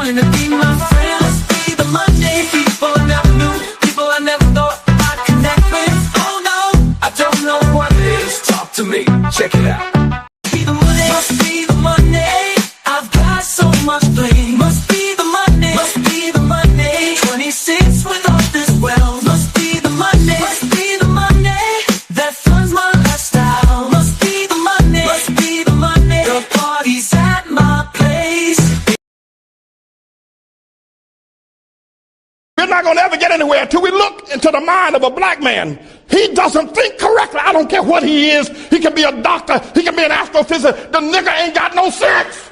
wanting to be my friend. Must be the Monday people I never knew, people I never thought I'd connect with. Oh no, I don't know what it is. Talk to me, check it out. Be the Monday, must be the Monday. I've got so much blame. Must be the Monday, must be the Monday. 26 with all this wealth. Must be the Monday, must be the Monday that funds my lifestyle. Must be the Monday, must be the Monday. The party's at my place. We're not going to ever get anywhere until we look into the mind of a black man. He doesn't think correctly. I don't care what he is. He can be a doctor. He can be an astrophysicist. The nigga ain't got no sense.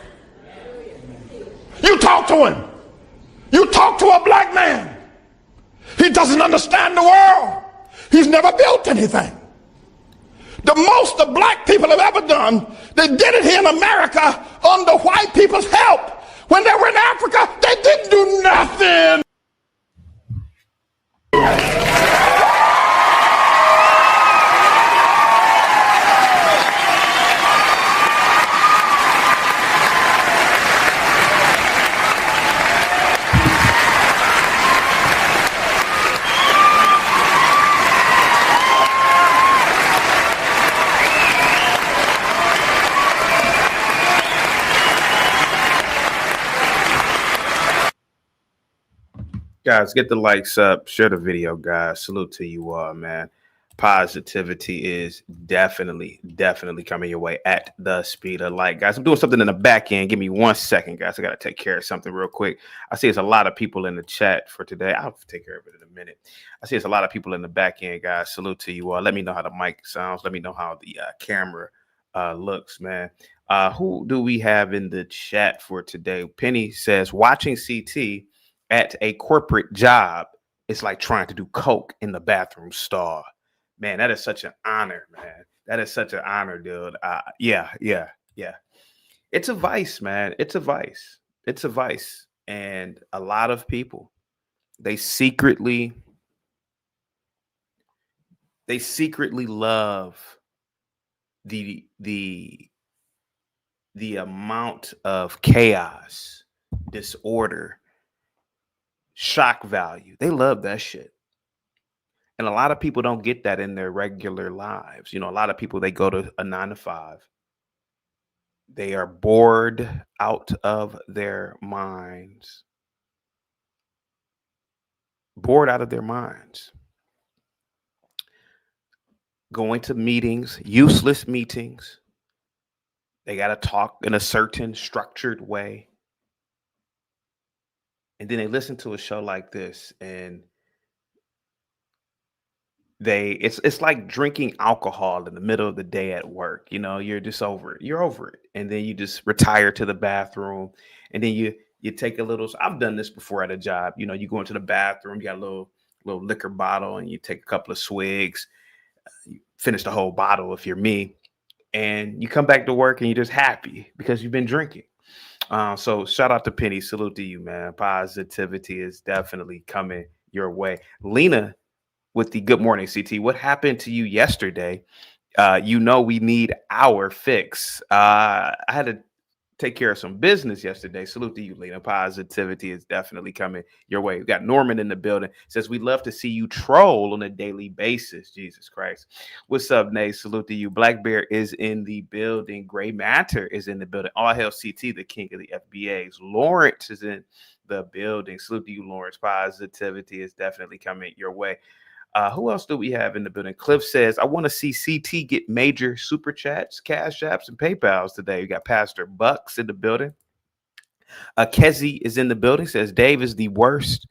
You talk to him. You talk to a black man. He doesn't understand the world. He's never built anything. The most the black people have ever done, they did it here in America under white people's help. When they were in Africa, they didn't do nothing. Guys, get the likes up, share the video, guys. Salute to you all, man. Positivity is definitely coming your way at the speed of light. Guys, I'm doing something in the back end. Give me 1 second, guys. I got to take care of something real quick. I see there's a lot of people in the chat for today. I'll take care of it in a minute. I see there's a lot of people in the back end, guys. Salute to you all. Let me know how the mic sounds. Let me know how the camera looks, man. Who do we have in the chat for today? Penny says, watching CT at a corporate job, it's like trying to do coke in the bathroom stall. Man, that is such an honor, man. That is such an honor, dude. Yeah. It's a vice, man. It's a vice. It's a vice. And a lot of people, they secretly love the amount of chaos, disorder, shock value. They love that shit. And a lot of people don't get that in their regular lives. You know, a lot of people, they go to a 9 to 5. They are bored out of their minds. Bored out of their minds. Going to meetings, useless meetings. They got to talk in a certain structured way. And then they listen to a show like this, and it's like drinking alcohol in the middle of the day at work. You know, you're just over it. You're over it. And then you just retire to the bathroom, and then you take a little. I've done this before at a job. You know, you go into the bathroom, you got a little liquor bottle, and you take a couple of swigs. You finish the whole bottle if you're me, and you come back to work and you're just happy because you've been drinking. So shout out to Penny. Salute to you, man. Positivity is definitely coming your way. Lena with the good morning, CT. What happened to you yesterday? You know, we need our fix. I had to take care of some business yesterday. Salute to you, Lena. Positivity is definitely coming your way. We got Norman in the building. Says, we'd love to see you troll on a daily basis. Jesus Christ. What's up, Nate? Salute to you. Black Bear is in the building. Gray Matter is in the building. All hail CT, the king of the FBAs. Lawrence is in the building. Salute to you, Lawrence. Positivity is definitely coming your way. Who else do we have in the building? Cliff says, I want to see CT get major super chats, cash apps, and PayPals today. We got Pastor Bucks in the building. Kezi is in the building. Says, Dave is the worst.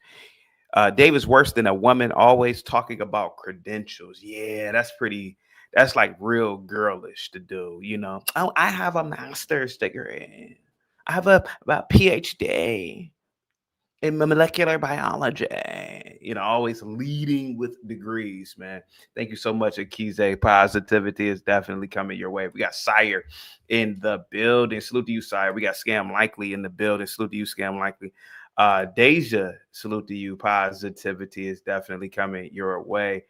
Dave is worse than a woman always talking about credentials. Yeah, that's like real girlish to do, you know. Oh, I have a master's degree. I have a PhD in molecular biology, you know, always leading with degrees, man. Thank you so much, Akize. Positivity is definitely coming your way. We got Sire in the building. Salute to you, Sire. We got Scam Likely in the building. Salute to you, Scam Likely. Deja, salute to you. Positivity is definitely coming your way.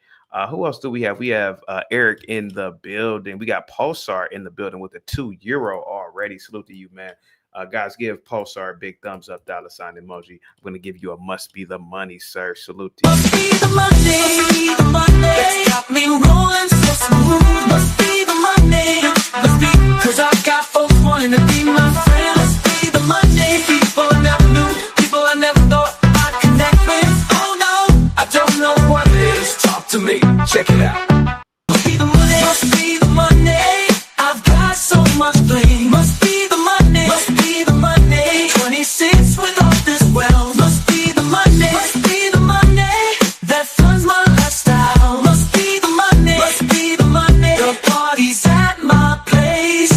Who else do we have? We have Eric in the building. We got Pulsar in the building with a €2 already. Salute to you, man. Guys, give Pulsar a big thumbs up, $ emoji. I'm going to give you a must be the money, sir. Salute to you. Must be the money that's got me rolling so smooth. Must be the money, must be, cause I got folks wanting to be my friend. Must be the money, people I never knew, people I never thought I'd connect with. Oh no, I don't know what it is. Talk to me, check it out. Must be the money, must be the money. I've got so much bling. Must be the money, must be the money. 26 with all this wealth. Must be the money, must be the money that funds my lifestyle. Must be the money, must be the money. The party's at my place.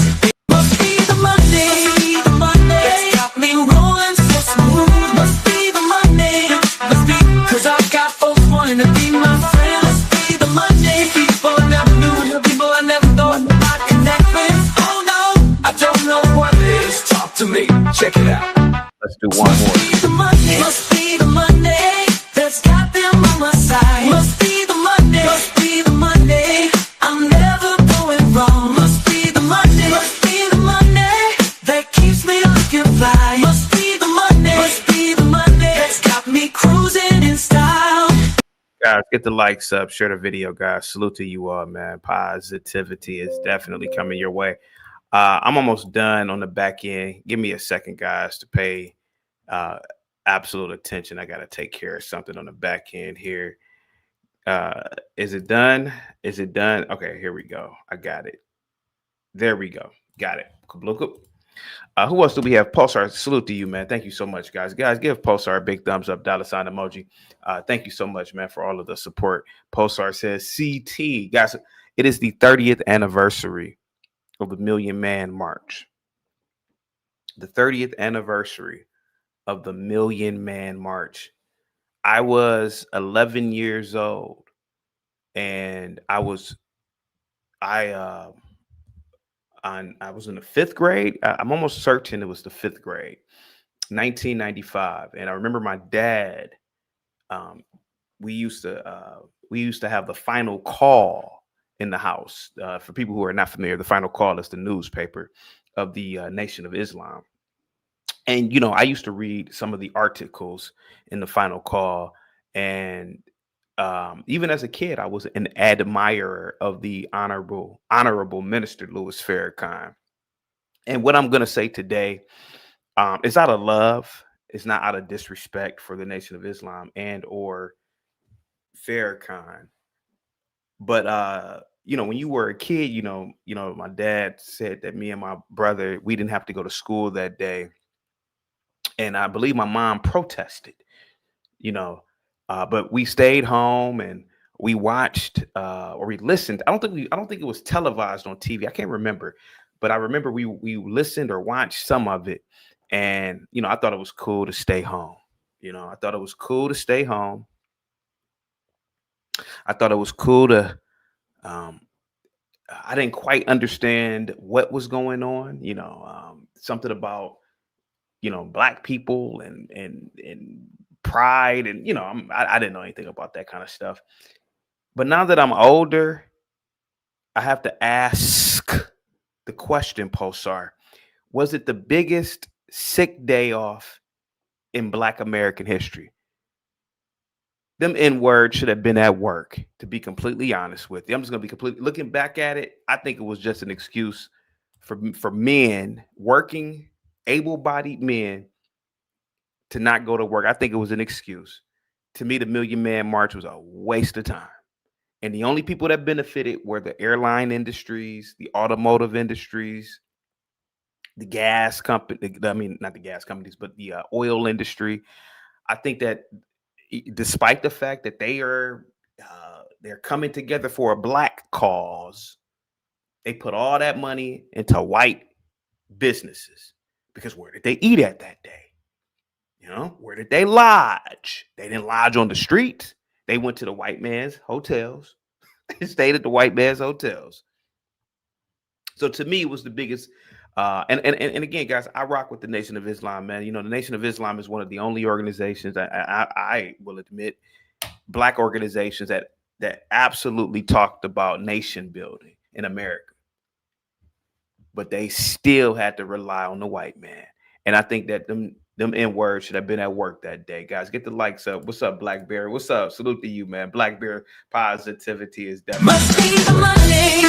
Must be the money that's got me rolling so smooth. Must be the money, must be, cause I got folks wanting to be my friend. Must be the money, people I never knew, people I never thought I'd connect with. Oh no, I don't know what it is. Talk to me, check it out. Let's do one more. Must be the money, must be the money that's got them on my side. Must be the money, must be the money. I'm never going wrong. Must be the money, must be the money that keeps me looking fly. Must be the money, must be the money that's got me cruising in style. Guys, get the likes up, share the video, guys. Salute to you all, man. Positivity is definitely coming your way. I'm almost done on the back end. Give me a second, guys, to pay absolute attention. I got to take care of something on the back end here. Is it done? Is it done? Okay, here we go. I got it. There we go. Got it. Who else do we have? Pulsar, salute to you, man. Thank you so much, guys. Guys, give Pulsar a big thumbs up, $ emoji. Thank you so much, man, for all of the support. Pulsar says, CT. Guys, it is the 30th anniversary of the Million Man March. The 30th anniversary of the Million Man March. I was 11 years old, and I was in the 5th grade. I'm almost certain it was the 5th grade, 1995. And I remember my dad, we used to have the final call in the house. For people who are not familiar, the final call is the newspaper of the Nation of Islam. And, you know, I used to read some of the articles in the final call. And even as a kid, I was an admirer of the honorable Minister Louis Farrakhan. And what I'm going to say today is out of love. It's not out of disrespect for the Nation of Islam and or Farrakhan. But you know, when you were a kid, you know, my dad said that me and my brother, we didn't have to go to school that day. And I believe my mom protested, you know, but we stayed home and we watched or we listened. I don't think it was televised on TV. I can't remember, but I remember we listened or watched some of it. And, you know, I thought it was cool to stay home. You know, I thought it was cool to stay home. I thought it was cool to, I didn't quite understand what was going on, you know, something about, you know, Black people and pride. And, you know, I didn't know anything about that kind of stuff. But now that I'm older, I have to ask the question, Pulsar, was it the biggest sick day off in Black American history? Them N-words should have been at work, to be completely honest with you. I'm just going to be completely looking back at it. I think it was just an excuse for men, working, able-bodied men, to not go to work. I think it was an excuse. To me, the Million Man March was a waste of time. And the only people that benefited were the airline industries, the automotive industries, the gas company. I mean, not the gas companies, but the oil industry. I think that despite the fact that they're coming together for a Black cause, they put all that money into white businesses. Because where did they eat at that day? You know, where did they lodge? They didn't lodge on the street. They went to the white man's hotels. They stayed at the white man's hotels. So to me, it was the biggest. And again, guys, I rock with the Nation of Islam, man. You know, the Nation of Islam is one of the only organizations that I will admit, Black organizations that absolutely talked about nation building in America. But they still had to rely on the white man. And I think that them N words should have been at work that day. Guys, get the likes up. What's up, Blackberry? What's up? Salute to you, man. Blackberry positivity is definitely. Must be the money.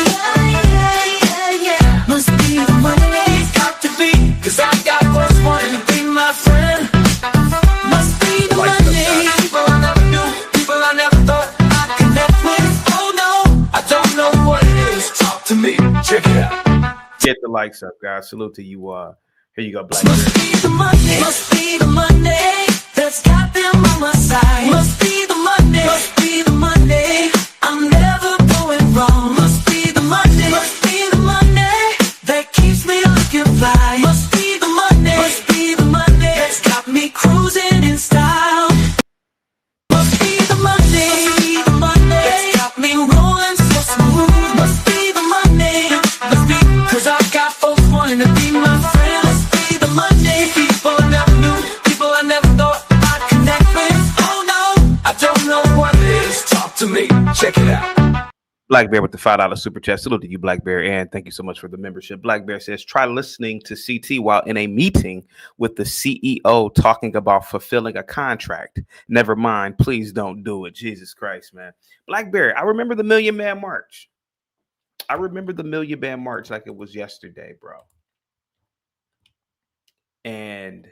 Must be the money. Got to be, 'cause I got folks wanting to be my friend. Must be the money. People I never knew, people I never thought I'd connect with. Oh no, I don't know what it is. Talk to me, check it out. Get the likes up, guys. Salute to you. Here you go, Blackberry. Must be the money. Must be the money. That's got them on my side. Must be the money. Must be the money. I'm never going wrong. Must be the money. Must be the money that keeps me looking fly. Must be the money. Must be the money that's got me cruising in style. Must be the money. Must be the money that's got me rolling so smooth. Must be the money. Must be, 'cause I got folks wanting to be my friend. Must be the money. People I never knew, people I never thought I'd connect with. Oh no, I don't know what it is. Talk to me, check it out. Blackberry with the $5 super chat. Salute to you, Blackberry, and thank you so much for the membership. Blackberry says, try listening to CT while in a meeting with the CEO talking about fulfilling a contract. Never mind, please don't do it. Jesus Christ, man. Blackberry, I remember the Million Man March. I remember the Million Man March like it was yesterday, bro. And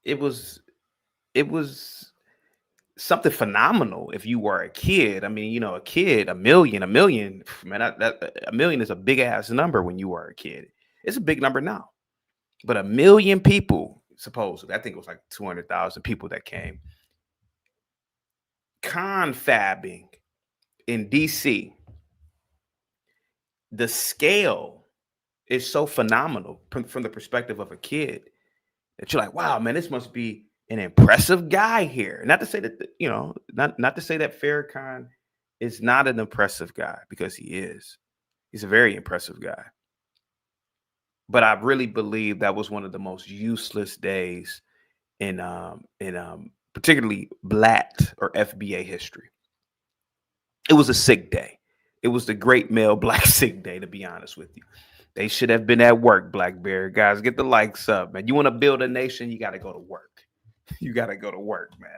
it was something phenomenal if you were a kid. I mean, a kid, a million, man, a million is a big ass number when you were a kid. It's a big number now, but a million people, supposedly, I think it was like 200,000 people that came confabbing in DC. The scale is so phenomenal from the perspective of a kid that you're like, wow, man, this must be an impressive guy here. Not to say that, not to say that Farrakhan is not an impressive guy, because he is. He's a very impressive guy. But I really believe that was one of the most useless days in particularly BLATT or FBA history. It was a sick day. It was the great male black sick day, to be honest with you. They should have been at work, Blackberry. Guys, get the likes up, man. You want to build a nation, you got to go to work. You got to go to work, man.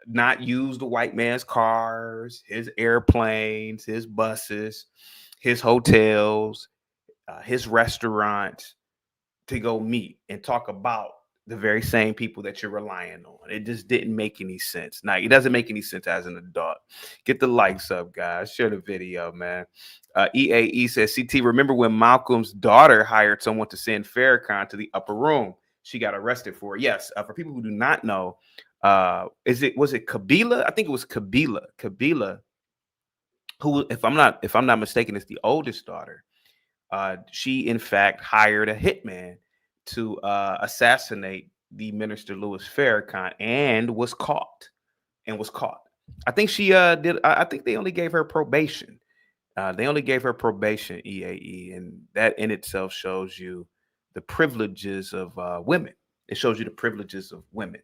Not use the white man's cars, his airplanes, his buses, his hotels, his restaurants to go meet and talk about the very same people that you're relying on. It just didn't make any sense. Now, it doesn't make any sense as an adult. Get the likes up, guys. Share the video, man. EAE says, CT, remember when Malcolm's daughter hired someone to send Farrakhan to the upper room? She got arrested for it. Yes. For people who do not know, was it Kabila? I think it was Kabila. Kabila, who, if I'm not mistaken, is the oldest daughter. She in fact hired a hitman to assassinate the Minister Louis Farrakhan and was caught. I think she did. I think they only gave her probation. EAE, and that in itself shows you the privileges of women. It shows you the privileges of women.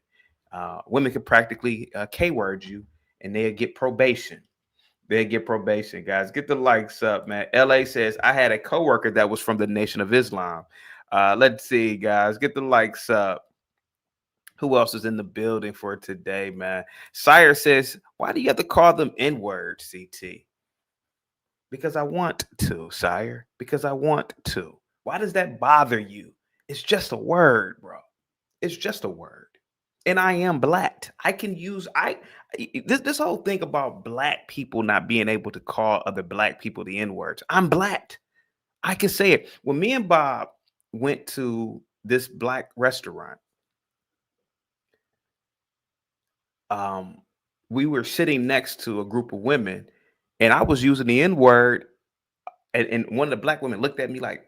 Women can practically K-word you, and they'll get probation. Guys. Get the likes up, man. LA says, I had a coworker that was from the Nation of Islam. Let's see, guys. Get the likes up. Who else is in the building for today, man? Sire says, why do you have to call them N-words, CT? Because I want to, Sire. Because I want to. Why does that bother you? It's just a word, bro. It's just a word. And I am black. I can use this whole thing about black people not being able to call other black people the N-words. I'm black. I can say it. When me and Bob went to this black restaurant, we were sitting next to a group of women, and I was using the N-word, and one of the black women looked at me like,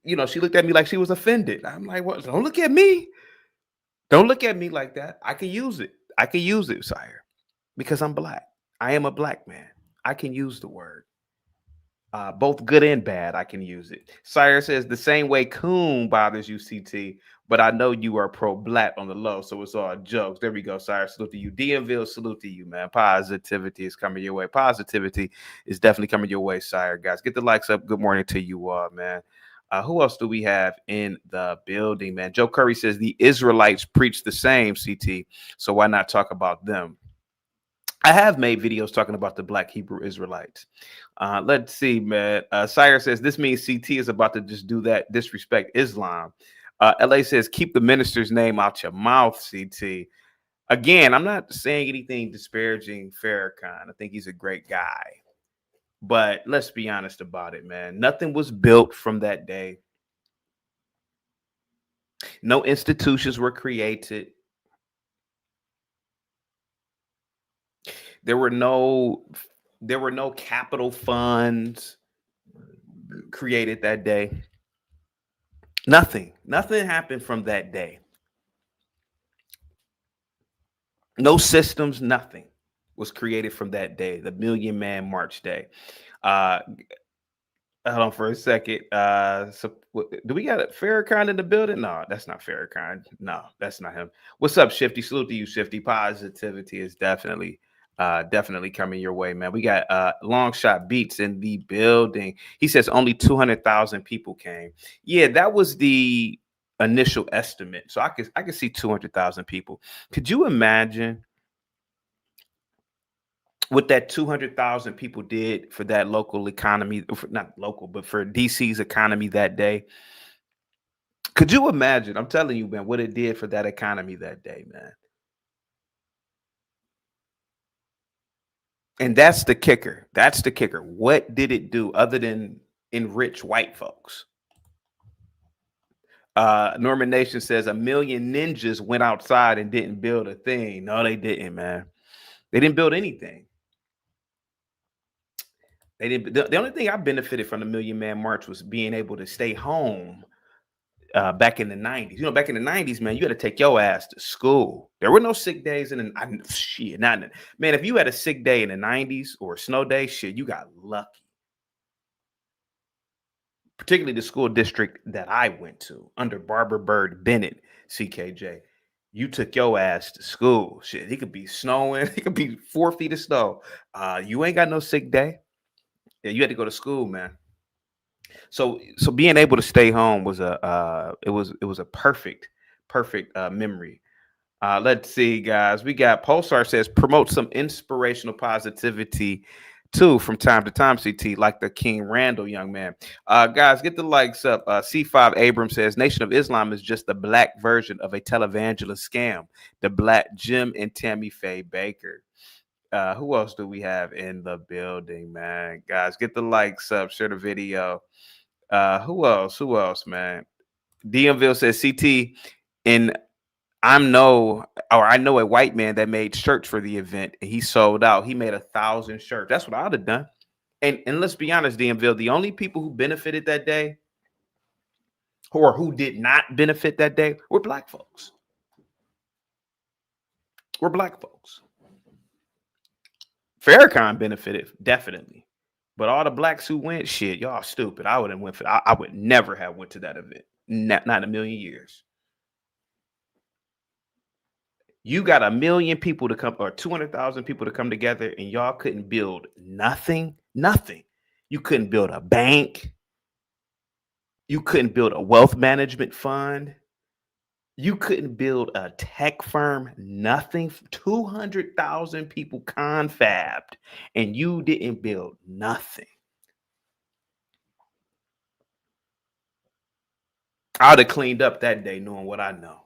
she looked at me like she was offended. I'm like, what? Don't look at me. Don't look at me like that. I can use it. Sire, because I'm black. I am a black man. I can use the word. Both good and bad, I can use it. Sire says the same way coon bothers you, CT, but I know you are pro black on the low, so it's all jokes. There we go, Sire. Salute to you. DMville, salute to you, man. Positivity is coming your way. Positivity is definitely coming your way, Sire. Guys, get the likes up. Good morning to you all, man. Who else do we have in the building, man? Joe Curry says the Israelites preach the same, CT, so why not talk about them? I have made videos talking about the Black Hebrew Israelites. Let's see, man. Sire says this means CT is about to just do that, disrespect Islam. LA says keep the minister's name out your mouth, CT. Again, I'm not saying anything disparaging Farrakhan. I think he's a great guy. But let's be honest about it, man. Nothing was built from that day. No institutions were created. There were no capital funds created that day. Nothing happened from that day. No systems, nothing was created from that day, the Million Man March Day. Hold on for a second. So do we got a Farrakhan in the building? No, that's not Farrakhan. No, that's not him. What's up, Shifty? Salute to you, Shifty. Positivity is definitely coming your way, man. We got Long Shot Beats in the building. He says only 200,000 people came. Yeah, that was the initial estimate. So I could see 200,000 people. Could you imagine what that 200,000 people did for that local economy, not local, but for DC's economy that day? Could you imagine? I'm telling you, man, what it did for that economy that day, man. And that's the kicker. That's the kicker. What did it do other than enrich white folks? Norman Nation says 1 million ninjas went outside and didn't build a thing. No, they didn't, man. They didn't build anything. They didn't. The only thing I benefited from the Million Man March was being able to stay home back in the 90s. You know, back in the 90s, man, you had to take your ass to school. There were no sick days man, if you had a sick day in the 90s or a snow day, shit, you got lucky. Particularly the school district that I went to under Barbara Bird Bennett, CKJ. You took your ass to school. Shit, it could be snowing. It could be 4 feet of snow. You ain't got no sick day. Yeah, you had to go to school, man. So being able to stay home was a perfect memory. Let's see, guys. We got Pulsar says promote some inspirational positivity too from time to time, CT, like the King Randall young man. Guys, get the likes up. C5 Abrams says Nation of Islam is just the black version of a televangelist scam. The Black Jim and Tammy Faye Baker. Who else do we have in the building, man? Guys, get the likes up, share the video. Who else, man? DMville says CT, and I know a white man that made shirts for the event and he sold out. He made 1,000 shirts. That's what I'd have done. And let's be honest, DMville, the only people who benefited that day or who did not benefit that day were black folks. Farrakhan benefited, definitely. But all the blacks who went, shit, y'all stupid. I would never have went to that event. Not in a million years. You got 1 million people to come or 200,000 people to come together and y'all couldn't build nothing. You couldn't build a bank. You couldn't build a wealth management fund. You couldn't build a tech firm, nothing. 200,000 people confabbed and you didn't build nothing. I'd have cleaned up that day knowing what I know.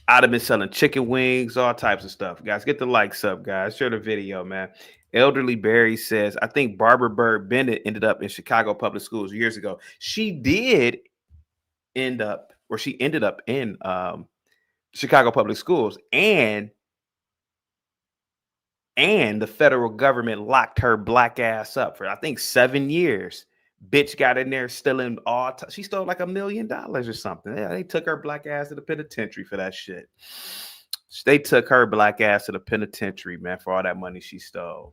I'd have been selling chicken wings, all types of stuff. Guys, get the likes up, guys. Share the video, man. Elderly Barry says, I think Barbara Bird Bennett ended up in Chicago public schools years ago. She ended up in Chicago public schools, and the federal government locked her black ass up for, I think, 7 years. Bitch got in there stealing she stole like $1 million or something. Yeah, they took her black ass to the penitentiary for that shit. They took her black ass to the penitentiary, man, for all that money she stole.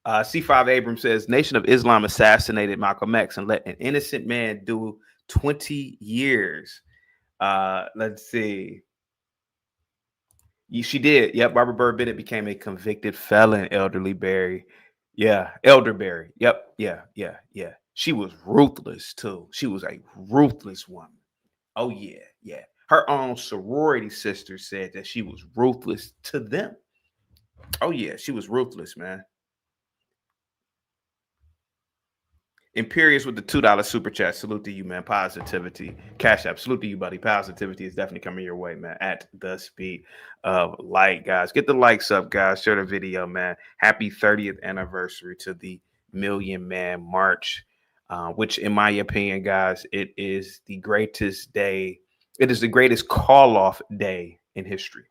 C5 Abrams says Nation of Islam assassinated Malcolm X and let an innocent man do 20 years. Let's see. She did. Yep. Barbara Bird Bennett became a convicted felon, Elderly Berry. Yeah. Elderberry. Yep. Yeah. She was ruthless too. She was a ruthless woman. Oh, yeah. Her own sorority sister said that she was ruthless to them. Oh, yeah. She was ruthless, man. Imperious with the $2 super chat. Salute to you, man. Positivity. Cash App. Salute to you, buddy. Positivity is definitely coming your way, man. At the speed of light, guys. Get the likes up, guys. Share the video, man. Happy 30th anniversary to the Million Man March, which, in my opinion, guys, it is the greatest day. It is the greatest call-off day in history.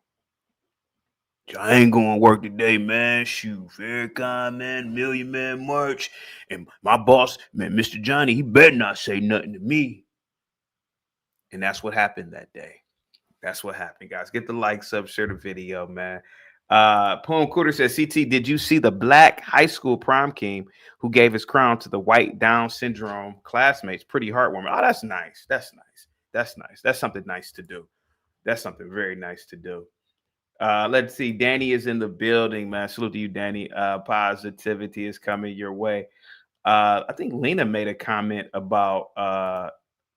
I ain't going to work today, man. Shoot, Farrakhan, man, Million Man March. And my boss, man, Mr. Johnny, he better not say nothing to me. And that's what happened that day. That's what happened, guys. Get the likes up, share the video, man. Poem Cooter says, CT, did you see the black high school prom king who gave his crown to the white Down syndrome classmates? Pretty heartwarming. Oh, that's nice. That's nice. That's nice. That's something nice to do. That's something very nice to do. Let's see. Danny is in the building, man. Salute to you, Danny. Positivity is coming your way. I think Lena made a comment about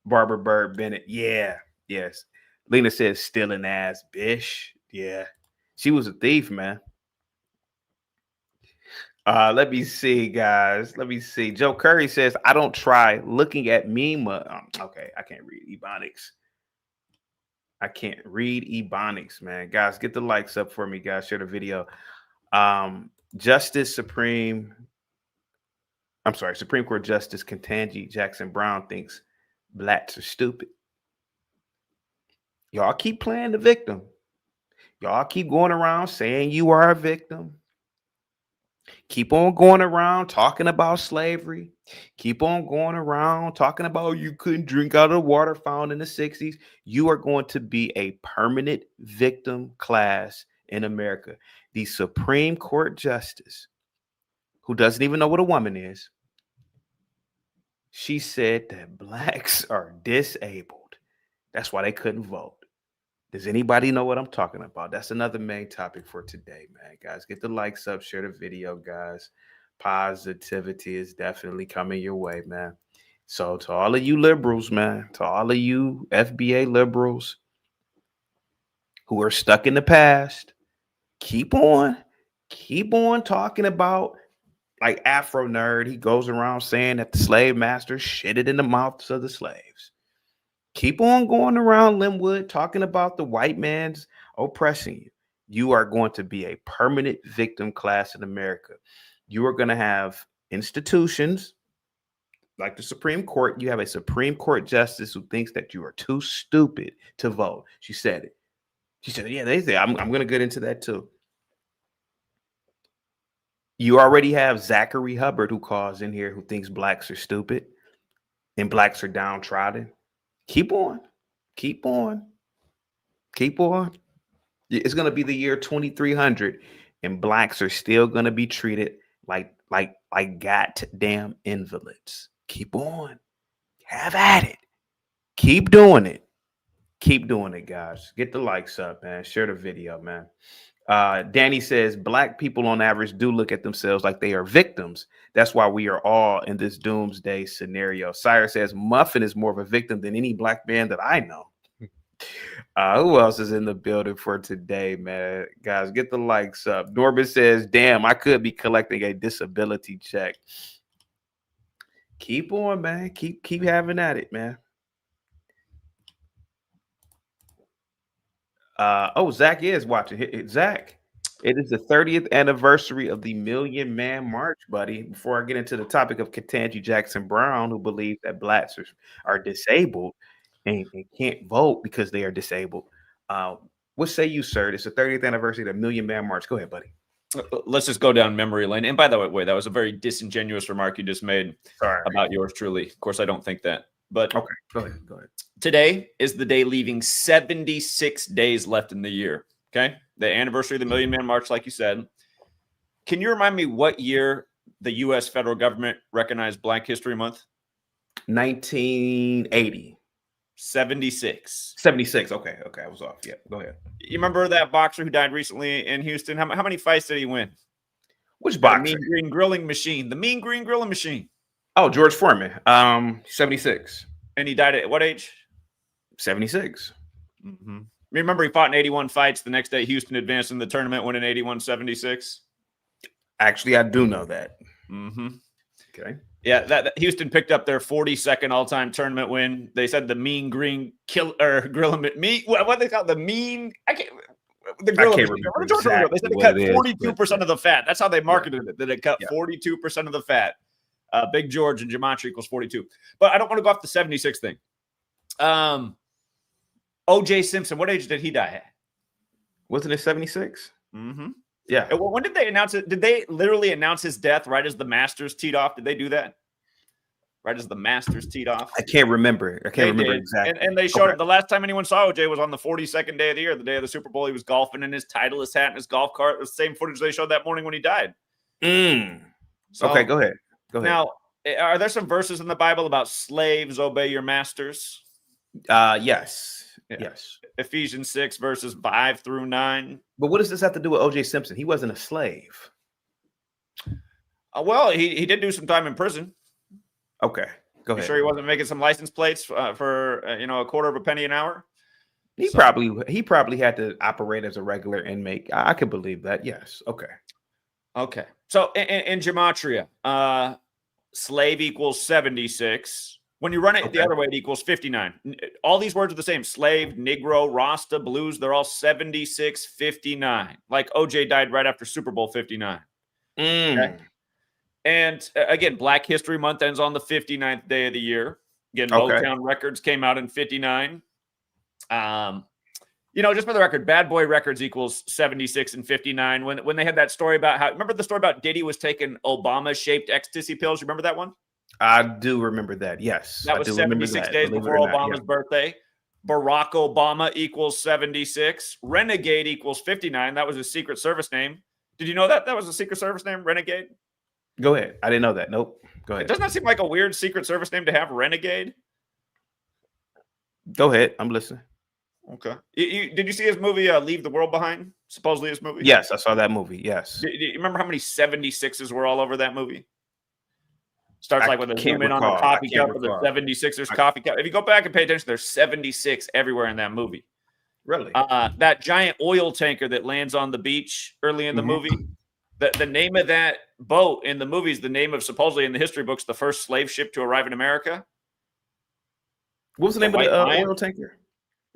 Barbara Bird Bennett. Yeah, yes. Lena says stealing ass, bish. Yeah, she was a thief, man. Let me see, guys. Let me see. Joe Curry says, I don't try looking at meme. Okay, I can't read Ebonics. I can't read Ebonics, man. Guys, get the likes up for me, guys. Share the video. Supreme Court Justice Ketanji Jackson Brown thinks blacks are stupid. Y'all keep playing the victim. Y'all keep going around saying you are a victim. Keep on going around talking about slavery. Keep on going around talking about you couldn't drink out of the water fountain in the 60s. You are going to be a permanent victim class in America. The Supreme Court Justice, who doesn't even know what a woman is, she said that blacks are disabled. That's why they couldn't vote. Does anybody know what I'm talking about? That's another main topic for today, man. Guys, get the likes up, share the video, guys. Positivity is definitely coming your way, man. So to all of you liberals, man, to all of you FBA liberals who are stuck in the past, keep on talking about, like Afro Nerd. He goes around saying that the slave masters shitted in the mouths of the slaves. Keep on going around Linwood talking about the white man's oppressing you. You are going to be a permanent victim class in America. You are going to have institutions like the Supreme Court. You have a Supreme Court justice who thinks that you are too stupid to vote. She said it. She said, yeah, they say, I'm going to get into that too. You already have Zachary Hubbard who calls in here who thinks blacks are stupid and blacks are downtrodden. Keep on. It's going to be the year 2300 and blacks are still going to be treated like goddamn invalids. Keep on. Have at it. Keep doing it. Keep doing it, guys. Get the likes up, man. Share the video, man. Danny says black people on average do look at themselves like they are victims. That's why we are all in this doomsday scenario. Sire says Muffin is more of a victim than any black man that I know. Who else is in the building for today, man? Guys, get the likes up. Norbert says, damn, I could be collecting a disability check. Keep on, man. Keep having at it, man. Zach is watching. Zach, it is the 30th anniversary of the Million Man March, buddy. Before I get into the topic of Ketanji Jackson Brown, who believes that blacks are disabled and can't vote because they are disabled. What say you, sir? It's the 30th anniversary of the Million Man March. Go ahead, buddy. Let's just go down memory lane. And by the way, that was a very disingenuous remark you just made about yours truly. Of course, I don't think that. But okay, go ahead. Today is the day leaving 76 days left in the year. Okay. The anniversary of the Million Man March, like you said. Can you remind me what year the U.S. federal government recognized Black History Month? 1980. 76. 76. Okay. I was off. Yeah, go ahead. You remember that boxer who died recently in Houston? How many fights did he win? Which The boxer? Mean Green Grilling Machine. The Mean Green Grilling Machine. Oh, George Foreman. 76. And he died at what age? 76. Mm-hmm. Remember, he fought in 81 fights. The next day, Houston advanced in the tournament, winning 81-76. Actually, I do know that. Mm-hmm. Okay. Yeah, that Houston picked up their 42nd all-time tournament win. They said the Mean Green Grill meat. What they call it? The Mean? I can't. The grill. They said it cut 42% of the fat. That's how they marketed it. That it cut 42% of the fat. Big George and gematria equals 42. But I don't want to go off the 76 thing. O.J. Simpson. What age did he die at? Wasn't it 76? Mm-hmm. Yeah. When did they announce it? Did they literally announce his death right as the Masters teed off? Did they do that? Right as the Masters teed off? I can't remember. Exactly. And they showed it. The last time anyone saw OJ was on the 42nd day of the year, the day of the Super Bowl. He was golfing in his Titleist hat and his golf cart. It was the same footage they showed that morning when he died. So, okay, go ahead. Now, are there some verses in the Bible about slaves obey your masters? Yes. Yeah. Yes. Ephesians 6, verses 5 through 9. But what does this have to do with O.J. Simpson? He wasn't a slave. Well, he did do some time in prison. Okay, go ahead. You sure he wasn't making some license plates for a quarter of a penny an hour? He probably had to operate as a regular inmate. I could believe that. Yes. Okay. So in gematria, slave equals 76. When you run it the other way, it equals 59. All these words are the same. Slave, Negro, Rasta, Blues, they're all 76, 59. Like OJ died right after Super Bowl 59. Okay? And again, Black History Month ends on the 59th day of the year. Again, Motown Records came out in 59. Just for the record, Bad Boy Records equals 76 and 59. When they had that story about remember the story about Diddy was taking Obama-shaped ecstasy pills? You remember that one? I do remember that. Yes. That was 76 days before Obama's birthday. Barack Obama equals 76. Renegade equals 59. That was his Secret Service name. Did you know that? That was a Secret Service name, Renegade? Go ahead. I didn't know that. Nope. Go ahead. Doesn't that seem like a weird Secret Service name to have, Renegade? Go ahead. I'm listening. Okay. Did you see his movie, Leave the World Behind? Supposedly his movie? Yes, I saw that movie. Yes. Do you remember how many 76s were all over that movie? Starts like with a zoom in on the coffee cup of the 76ers coffee cup. If you go back and pay attention, there's 76 everywhere in that movie. Really? That giant oil tanker that lands on the beach early in the movie, the name of that boat in the movie is the name of, supposedly in the history books, the first slave ship to arrive in America. What was the name of the oil tanker?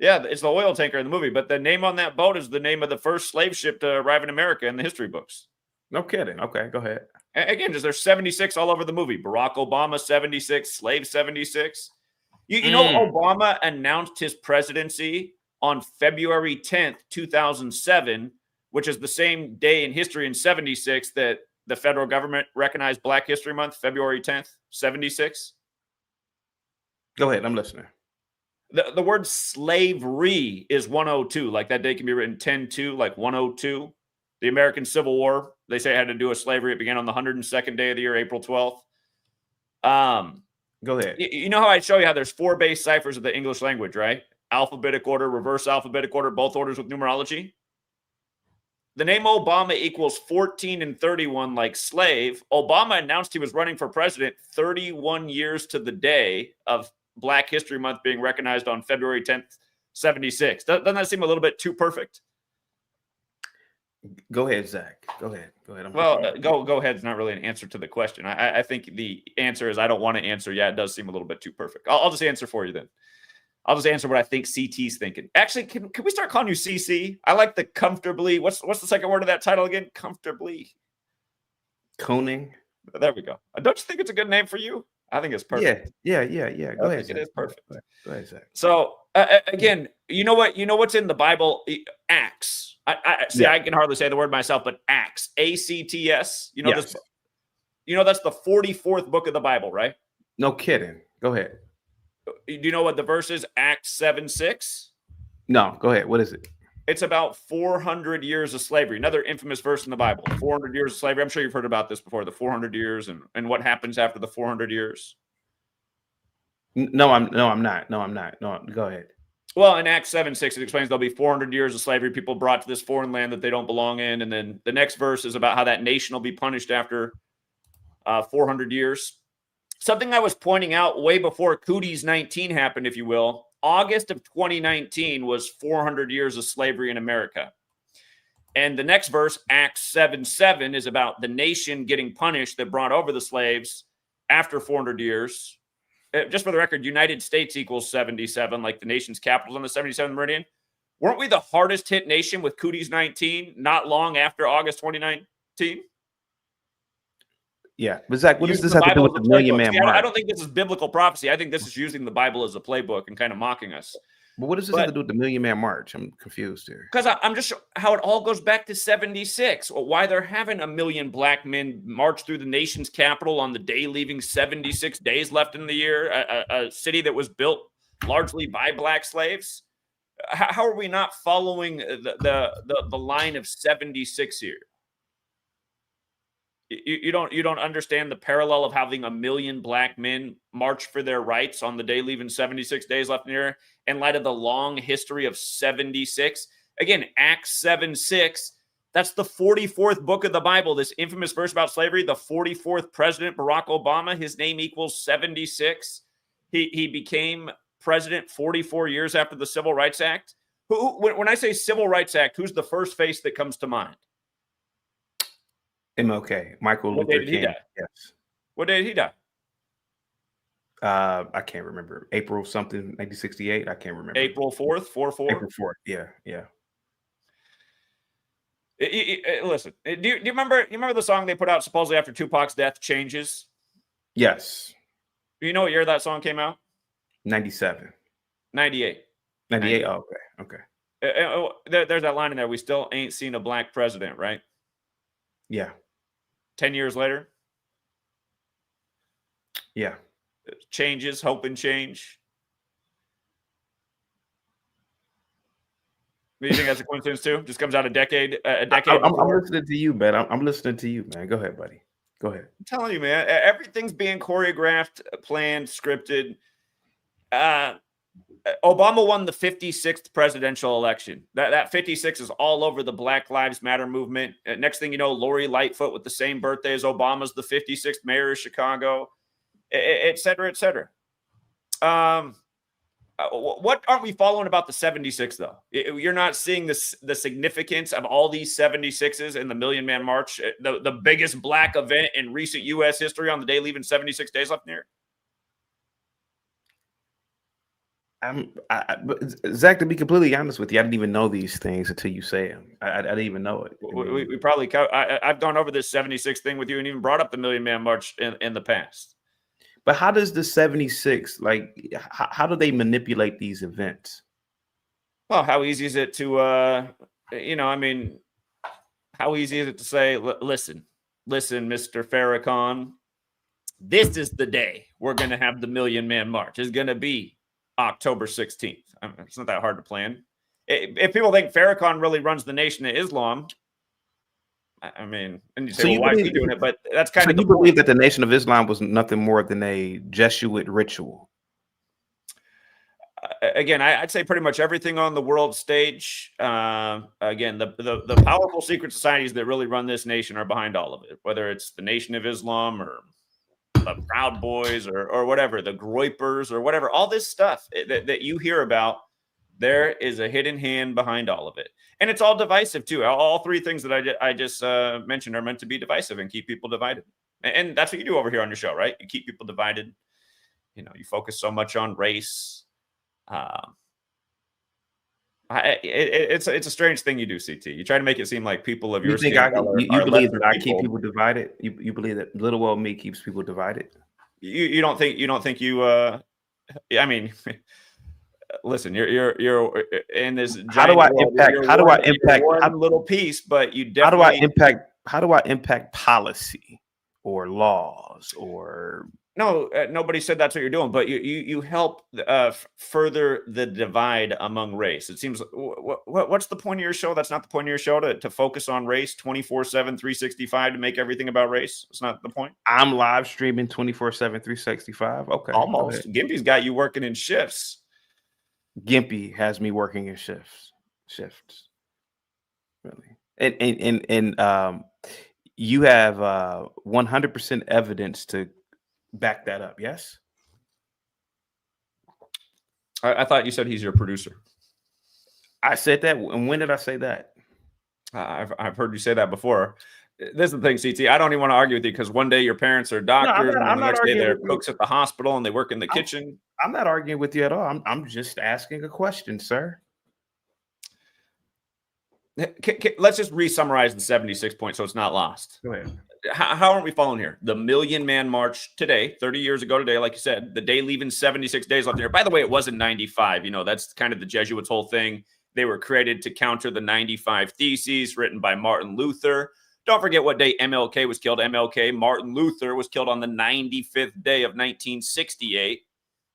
Yeah, it's the oil tanker in the movie, but the name on that boat is the name of the first slave ship to arrive in America in the history books. No kidding. Okay, go ahead. Again, there's 76 all over the movie. Barack Obama, 76, slave 76. You know, Obama announced his presidency on February 10th, 2007, which is the same day in history in 76 that the federal government recognized Black History Month, February 10th, 76. Go ahead. I'm listening. The word slavery is 102. Like that day can be written 10-2, like 102. The American Civil War, they say it had to do with slavery. It began on the 102nd day of the year, April 12th. Go ahead. You know how I show you how there's 4 base ciphers of the English language, right? Alphabetic order, reverse alphabetic order, both orders with numerology. The name Obama equals 14 and 31 like slave. Obama announced he was running for president 31 years to the day of Black History Month being recognized on February 10th, 76. Doesn't that seem a little bit too perfect? Go ahead, Zach. Go ahead. Go ahead is not really an answer to the question. I think the answer is I don't want to answer. Yeah, it does seem a little bit too perfect. I'll just answer for you then. I'll just answer what I think CT's thinking. Actually, can we start calling you CC? I like the comfortably. What's the second word of that title again? Comfortably. Coning. There we go. Don't you think it's a good name for you? I think it's perfect. Yeah. Go ahead. It is perfect. Go ahead, Zach. So again, you know what? You know what's in the Bible? Acts. I can hardly say the word myself, but Acts. ACTS. You know this. You know that's the 44th book of the Bible, right? No kidding. Go ahead. Do you know what the verse is? Acts 7:6. No, go ahead. What is it? It's about 400 years of slavery. Another infamous verse in the Bible, 400 years of slavery. I'm sure you've heard about this before, the 400 years and what happens after the 400 years. No, I'm not. No, I'm not. No, go ahead. Well, in Acts 7:6, it explains there'll be 400 years of slavery, people brought to this foreign land that they don't belong in. And then the next verse is about how that nation will be punished after 400 years. Something I was pointing out way before Cooties 19 happened, if you will, August of 2019 was 400 years of slavery in America. And the next verse, Acts 7:7, is about the nation getting punished that brought over the slaves after 400 years. Just for the record, United States equals 77, like the nation's capital on the 77th meridian. Weren't we the hardest hit nation with Cooties 19 not long after August 2019? Yeah, but Zach, what does this have to do with the Million Man March? I don't think this is biblical prophecy. I think this is using the Bible as a playbook and kind of mocking us. But what does this have to do with the Million Man March? I'm confused here. Because I'm just how it all goes back to 76. Why they're having 1 million black men march through the nation's capital on the day leaving 76 days left in the year, a city that was built largely by black slaves. How are we not following the line of 76 here? You don't understand the parallel of having 1 million black men march for their rights on the day leaving 76 days left in the year in light of the long history of 76. Again, Acts 7:6, that's the 44th book of the Bible, this infamous verse about slavery. The 44th president, Barack Obama, his name equals 76. He became president 44 years after the Civil Rights Act. When I say Civil Rights Act, who's the first face that comes to mind? MLK, Michael Luther King. What day did he die? Yes. What day did he die? I can't remember. April something, 1968. I can't remember. April 4th, 4/4. April 4th. Yeah. Listen, do you remember the song they put out supposedly after Tupac's death, Changes? Yes. Do you know what year that song came out? 97. 98. 98. Oh, okay. There's that line in there. We still ain't seen a black president, right? Yeah. 10 years later. Yeah. Changes, hope and change. Do you think that's a coincidence too? Just comes out a decade. I'm listening to you, man. I'm listening to you, man. Go ahead, buddy. Go ahead. I'm telling you, man. Everything's being choreographed, planned, scripted. Obama won the 56th presidential election. That 56 is all over the Black Lives Matter movement. Next thing you know, Lori Lightfoot with the same birthday as Obama's the 56th mayor of Chicago, et cetera, et cetera. What aren't we following about the 76, though? You're not seeing the significance of all these 76s in the Million Man March, the biggest black event in recent U.S. history on the day leaving 76 days left in the year? But Zach, to be completely honest with you, I didn't even know these things until you say them. I didn't even know it. We probably I've gone over this 76 thing with you and even brought up the Million Man March in the past. But how does the 76, like, how do they manipulate these events? Well, how easy is it to, how easy is it to say, listen, Mr. Farrakhan, this is the day we're going to have the Million Man March. It's going to be October 16th. It's not that hard to plan. If people think Farrakhan really runs the Nation of Islam, I mean, and you say, well, why is he doing it? But that's kind of. You believe that the Nation of Islam was nothing more than a Jesuit ritual? Again, I'd say pretty much everything on the world stage. Again, the powerful secret societies that really run this nation are behind all of it, whether it's the Nation of Islam or the Proud Boys or whatever, the Groypers or whatever, all this stuff that you hear about, there is a hidden hand behind all of it. And it's all divisive too. All three things that I just mentioned are meant to be divisive and keep people divided. And that's what you do over here on your show, right? You keep people divided. You know, you focus so much on race. It's a strange thing you do, CT. You try to make it seem like people of your skin color you believe that I keep people divided. You believe that little old me keeps people divided. You don't think you. I mean, listen. You're in this. How do I impact? One little piece, but you definitely. How do I impact policy or laws or No, nobody said that's what you're doing, but you help further the divide among race. It seems what's the point of your show? That's not the point of your show to focus on race 24/7, 365 to make everything about race. It's not the point. I'm live streaming 24/7, 365. Okay. Almost. Gimpy's got you working in shifts. Gimpy has me working in shifts. Really. And you have 100% evidence to back that up. Yes. I thought you said he's your producer. I said that. And when did I say that? I've heard you say that before. This is the thing, CT. I don't even want to argue with you because one day your parents are doctors, and the next day they're cooks at the hospital, and they work in the kitchen. I'm not arguing with you at all. I'm just asking a question, sir. Let's just re-summarize the 76 points so it's not lost. Go ahead. How aren't we following here? The Million Man March today, 30 years ago today, like you said, the day leaving 76 days left there. By the way, it wasn't 95. You know, that's kind of the Jesuits' whole thing. They were created to counter the 95 Theses written by Martin Luther. Don't forget what day MLK was killed. Martin Luther, was killed on the 95th day of 1968.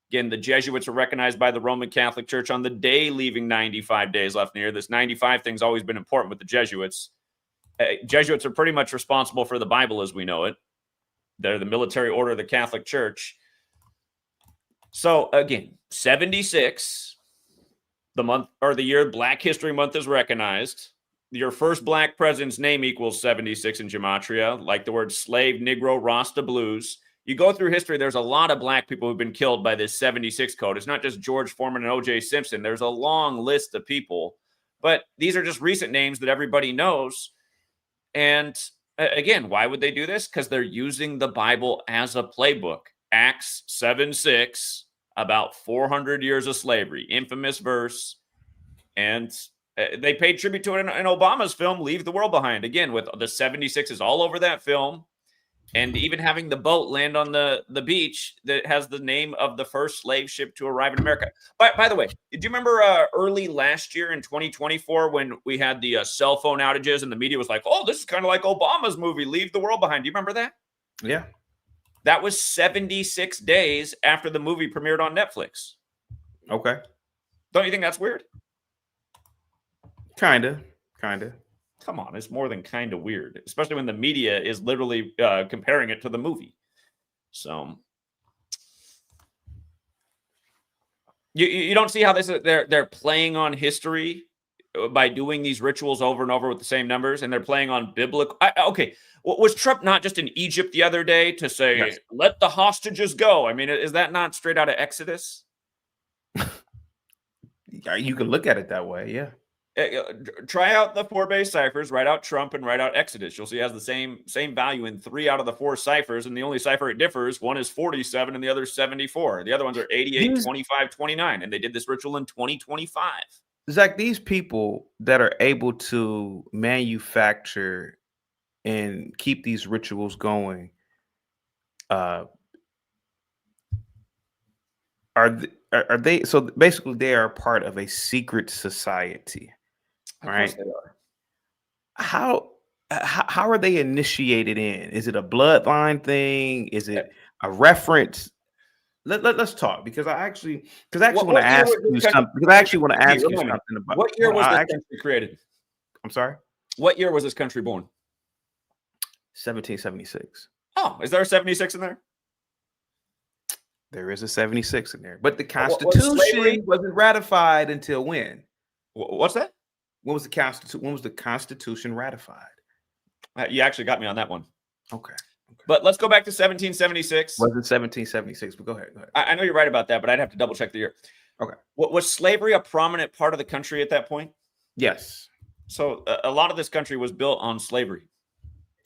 Again, the Jesuits are recognized by the Roman Catholic Church on the day leaving 95 days left in the year. This 95 thing's always been important with the Jesuits. Jesuits are pretty much responsible for the Bible as we know it. They're the military order of the Catholic Church. So again, 76, the month or the year Black History Month is recognized. Your first Black president's name equals 76 in gematria, like the word slave, Negro, Rasta, Blues. You go through history, there's a lot of Black people who've been killed by this 76 code. It's not just George Foreman and O.J. Simpson. There's a long list of people, but these are just recent names that everybody knows. And again, why would they do this? Because they're using the Bible as a playbook. Acts 7:6, about 400 years of slavery, infamous verse. And they paid tribute to it in Obama's film, Leave the World Behind. Again, with the 76 is all over that film. And even having the boat land on the beach that has the name of the first slave ship to arrive in America. By the way, did you remember early last year in 2024 when we had the cell phone outages and the media was like, oh, this is kind of like Obama's movie, Leave the World Behind. Do you remember that? Yeah. That was 76 days after the movie premiered on Netflix. Okay. Don't you think that's weird? Kinda. Come on, it's more than kind of weird, especially when the media is literally comparing it to the movie. So you don't see how this is, they're playing on history by doing these rituals over and over with the same numbers, and they're playing on biblical. Okay, was Trump not just in Egypt the other day to say, yes, let the hostages go? I mean, is that not straight out of Exodus? You can look at it that way, yeah. Try out the 4 base ciphers, write out Trump and write out Exodus. You'll see it has the same value in 3 out of the 4 ciphers, and the only cipher it differs, one is 47 and the other is 74. The other ones are 88, 25, 29, and they did this ritual in 2025. Zach, these people that are able to manufacture and keep these rituals going, are they? So basically, they are part of a secret society. Right? They are. How are they initiated in? Is it a bloodline thing? Is it a reference? Let's talk because I actually want to ask you something. Because I actually want to ask you something about what year was this country created? I'm sorry. What year was this country born? 1776. Oh, is there a 76 in there? There is a 76 in there, but the Constitution wasn't ratified until when? What's that? When was the Constitution ratified? You actually got me on that one. Okay. But let's go back to 1776. Was it 1776? But go ahead. I know you're right about that, but I'd have to double check the year. Okay. Was slavery a prominent part of the country at that point? Yes. So a lot of this country was built on slavery.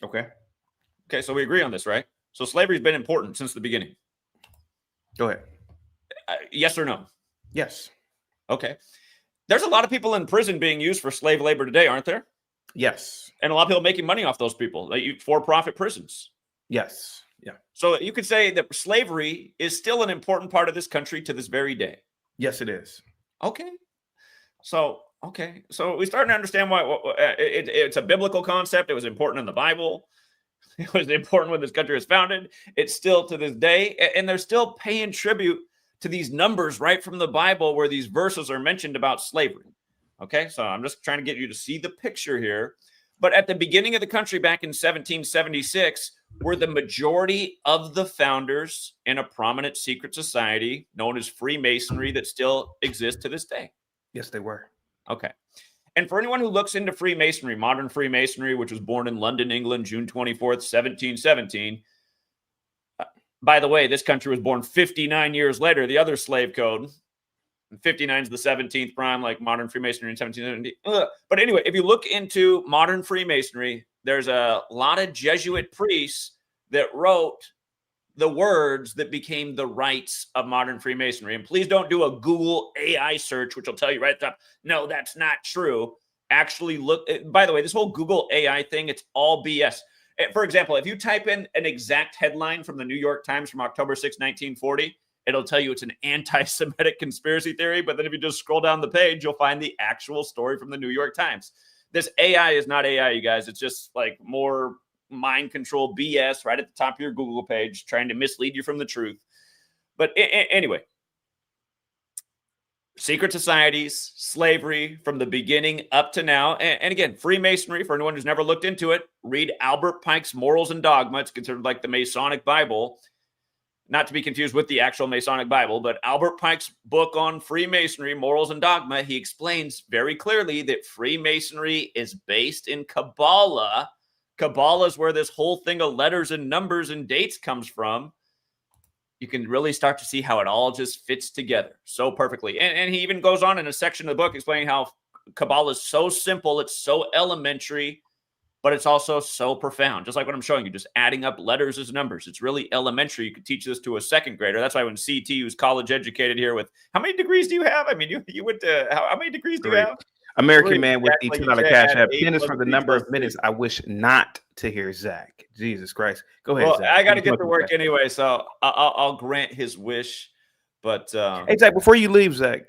Okay. Okay, so we agree on this, right? So slavery's been important since the beginning. Go ahead. Yes or no? Yes. Okay. There's a lot of people in prison being used for slave labor today, aren't there? Yes. And a lot of people making money off those people, like for-profit prisons. Yes. Yeah. So you could say that slavery is still an important part of this country to this very day. Yes, it is. Okay. So we're starting to understand why it's a biblical concept. It was important in the Bible. It was important when this country was founded. It's still to this day, and they're still paying tribute to these numbers right from the Bible where these verses are mentioned about slavery. Okay, so I'm just trying to get you to see the picture here. But at the beginning of the country back in 1776, were the majority of the founders in a prominent secret society known as Freemasonry that still exists to this day. Yes, they were. Okay. And for anyone who looks into Freemasonry, modern Freemasonry, which was born in London, England, June 24th, 1717. By the way, this country was born 59 years later, the other slave code. 59 is the 17th prime, like modern Freemasonry in 1770. But anyway, if you look into modern Freemasonry, there's a lot of Jesuit priests that wrote the words that became the rites of modern Freemasonry. And please don't do a Google AI search, which will tell you right at the top, no, that's not true. Actually look, by the way, this whole Google AI thing, it's all BS. For example, if you type in an exact headline from the New York Times from October 6, 1940, it'll tell you it's an anti-Semitic conspiracy theory. But then if you just scroll down the page, you'll find the actual story from the New York Times. This AI is not AI, you guys. It's just like more mind control BS right at the top of your Google page, trying to mislead you from the truth. But anyway, secret societies, slavery from the beginning up to now. And again, Freemasonry, for anyone who's never looked into it, read Albert Pike's Morals and Dogma. It's considered like the Masonic Bible. Not to be confused with the actual Masonic Bible, but Albert Pike's book on Freemasonry, Morals and Dogma, he explains very clearly that Freemasonry is based in Kabbalah. Kabbalah is where this whole thing of letters and numbers and dates comes from. You can really start to see how it all just fits together so perfectly. And he even goes on in a section of the book explaining how Kabbalah is so simple, it's so elementary, but it's also so profound. Just like what I'm showing you, just adding up letters as numbers. It's really elementary. You could teach this to a second grader. That's why when CT, who's college educated here with, how many degrees do you have? I mean, you went to, how many degrees do you have? American Man with the Exactly. $2 cash app. A Minutes plus for the B number plus of C. minutes I wish not to hear Zach. Jesus Christ. Go ahead, Well, Zach. I got to get to work anyway, so I'll grant his wish. But Hey, Zach, before you leave, Zach,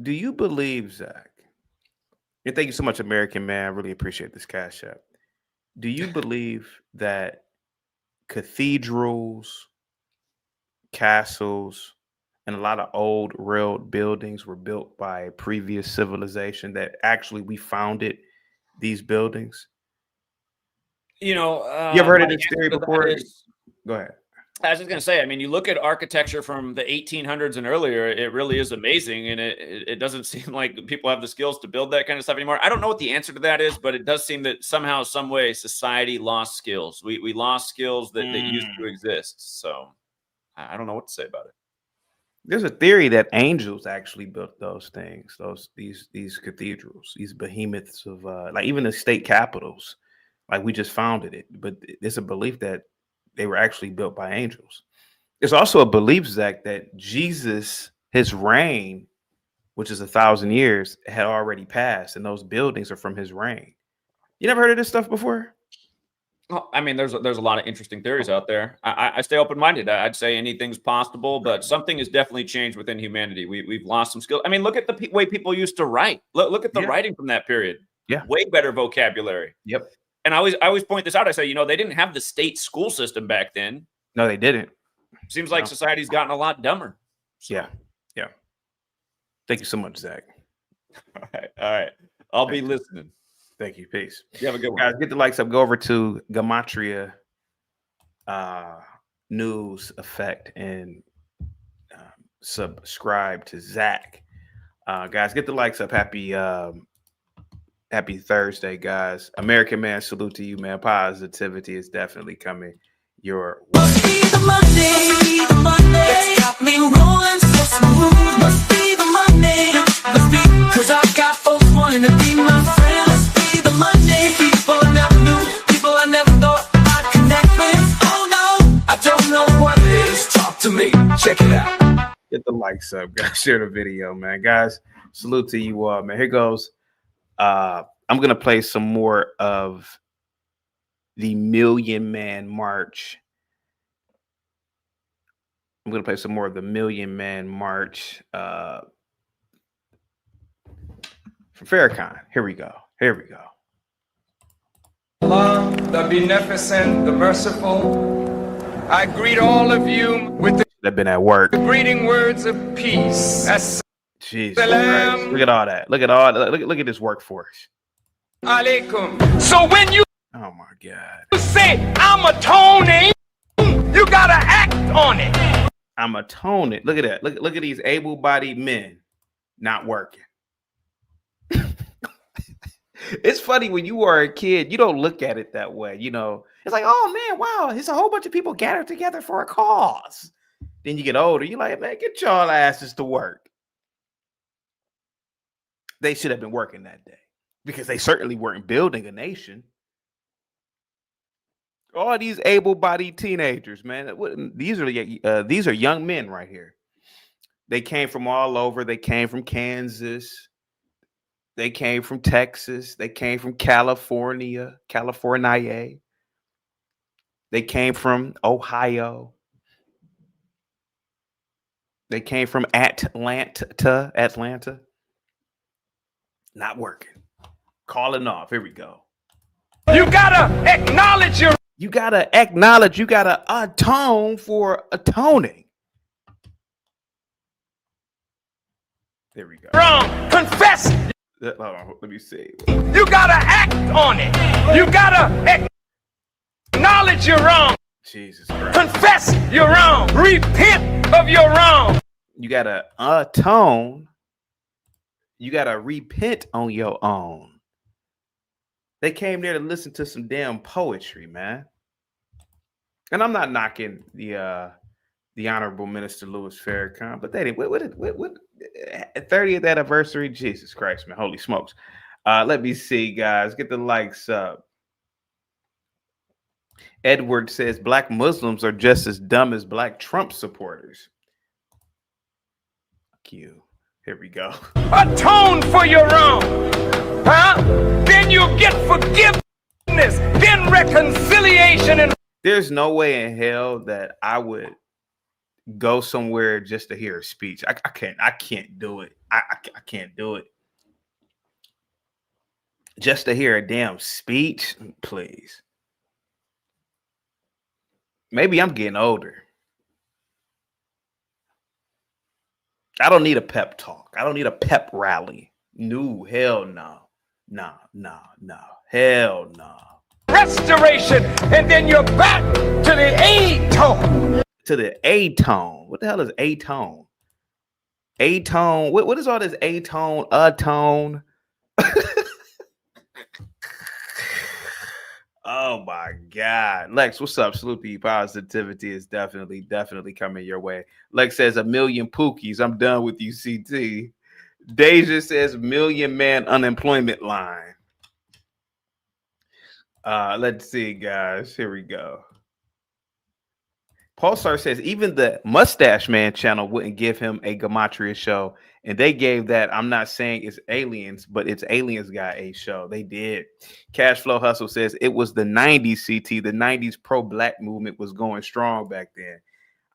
do you believe, Zach? And thank you so much, American Man. I really appreciate this cash app. Do you believe that cathedrals, castles, and a lot of old railed buildings were built by a previous civilization that actually we founded these buildings? you know, You ever heard of my this answer theory to that before? is- Go ahead. I was just going to say, I mean, you look at architecture from the 1800s and earlier, it really is amazing. And it doesn't seem like people have the skills to build that kind of stuff anymore. I don't know what the answer to that is, but it does seem that somehow, some way, society lost skills. We lost skills that used to exist. So I don't know what to say about it. There's a theory that angels actually built those things, these cathedrals, these behemoths of like even the state capitals. Like we just founded it, but there's a belief that they were actually built by angels. There's also a belief, Zach, that Jesus, his reign, which is 1,000 years, had already passed, and those buildings are from his reign. You never heard of this stuff before? Well, I mean, there's a lot of interesting theories out there. I stay open-minded. I'd say anything's possible, but something has definitely changed within humanity. We've lost some skill. I mean, look at the way people used to write. Look at the writing from that period. Yeah. Way better vocabulary. Yep. And I always point this out. I say, they didn't have the state school system back then. No, they didn't. Seems like society's gotten a lot dumber. So. Yeah. Yeah. Thank you so much, Zach. All right. I'll be listening. Thank you. Peace. You have a good one. Guys, get the likes up. Go over to Gematria News Effect and subscribe to Zach. Guys, get the likes up. Happy Thursday, guys. American Man, salute to you, man. Positivity is definitely coming your way. Must be the Monday that's got me rolling so smooth. Must be the Monday, must be, 'cause I got folks wanting to be my friend. Must be the Monday, people I never knew, people I never thought I'd connect with. Oh no, I don't know what it is. Talk to me, check it out. Get the likes up, guys. Share the video, man. Guys, salute to you all, man. Here goes. I'm gonna play some more of the Million Man March. I'm gonna play some more of the Million Man March from Farrakhan. Here we go. Allah, the beneficent, the merciful, I greet all of you with They've been at work. the greeting words of peace. Jesus Christ. Look at all that. Look at all that. Look at this workforce. Alaikum. So when you Oh my God. say I'm atoning, you gotta act on it. I'm atoning. Look at that. Look at these able-bodied men not working. It's funny when you are a kid, you don't look at it that way. You know, it's like, oh man, wow, it's a whole bunch of people gathered together for a cause. Then you get older, you're like, man, get y'all asses to work. They should have been working that day because they certainly weren't building a nation. All these able-bodied teenagers, man, these are young men right here. They came from all over. They came from Kansas. They came from Texas. They came from California. They came from Ohio. They came from Atlanta. Not working. Calling off. Here we go. You gotta acknowledge your You gotta atone for atoning. There we go. wrong. Confess. Hold on, let me see. You gotta act on it. You gotta acknowledge your wrong. Jesus Christ. Confess your wrong. Repent of your wrong. You gotta atone. You gotta repent on your own. They came there to listen to some damn poetry, man. And I'm not knocking the Honorable Minister Louis Farrakhan, but they didn't. What 30th anniversary? Jesus Christ, man! Holy smokes! Let me see, guys. Get the likes up. Edward says Black Muslims are just as dumb as Black Trump supporters. Q. Here we go. Atone for your wrong. Huh? Then you get forgiveness. Then reconciliation. And There's no way in hell that I would go somewhere just to hear a speech. I can't do it. I can't do it. Just to hear a damn speech, please. Maybe I'm getting older. I don't need a pep talk. I don't need a pep rally. No, hell no. No. Hell no. restoration. And then you're back to the A tone. To the A tone. What the hell is A tone? A tone. What is all this A tone? A tone. Oh my God. Lex, what's up? Salute to you. Positivity is definitely coming your way. Lex says 1,000,000 pookies. I'm done with you, CT. Deja says 1,000,000 unemployment line. Let's see, guys. Here we go. Pulsar says even the Mustache Man channel wouldn't give him a Gematria show. And they gave that, I'm not saying it's aliens, but it's aliens got a show. They did. Cashflow Hustle says it was the 90s, CT. The 90s pro-black movement was going strong back then.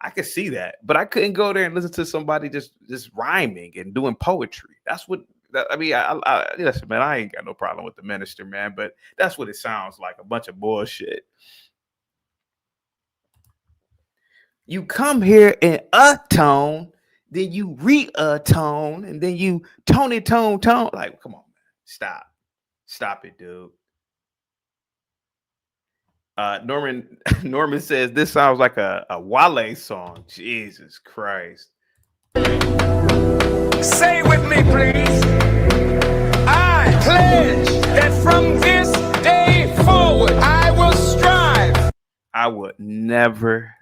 I could see that, but I couldn't go there and listen to somebody just rhyming and doing poetry. That's what, I mean, listen, man, I ain't got no problem with the minister, man, but that's what it sounds like, a bunch of bullshit. You come here in atone, then you re-atone, and then you tone. Like, come on, man. Stop it, dude. Norman says this sounds like a Wale song. Jesus Christ. Say with me, please. I pledge that from this day forward, I will strive. I would never.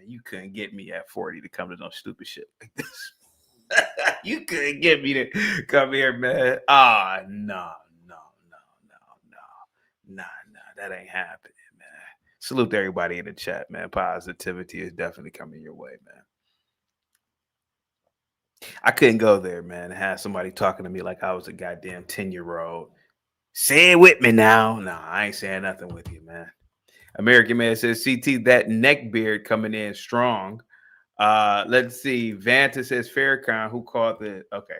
You couldn't get me at 40 to come to no stupid shit like this. You couldn't get me to come here, man. No. That ain't happening, man. Salute to everybody in the chat, man. Positivity is definitely coming your way, man. I couldn't go there, man, and have somebody talking to me like I was a goddamn 10-year-old. Say it with me now. No, I ain't saying nothing with you, man. American Man says, CT, that neck beard coming in strong. Let's see. Vanta says Farrakhan, who called the, okay.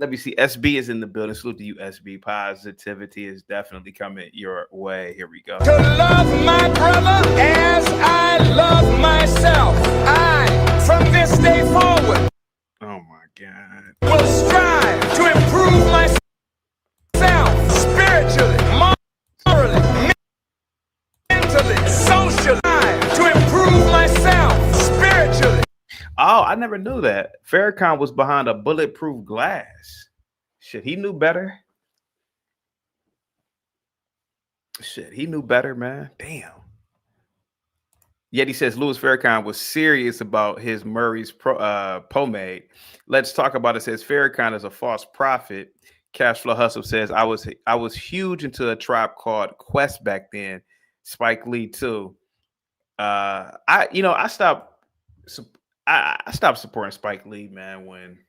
Let me see. SB is in the building. Salute to you, SB. Positivity is definitely coming your way. Here we go. To love my brother as I love myself. I, from this day forward, Oh my God. will strive to improve myself spiritually, morally, mentally, socially. To improve myself spiritually. Oh, I never knew that. Farrakhan was behind a bulletproof glass. Shit, he knew better. Shit, he knew better, man. Damn. Yet he says Louis Farrakhan was serious about his Murray's pomade. Let's talk about it. Says Farrakhan is a false prophet. Cashflow Hustle says I was huge into a tribe called Quest back then. Spike Lee too. I stopped supporting Spike Lee, man, when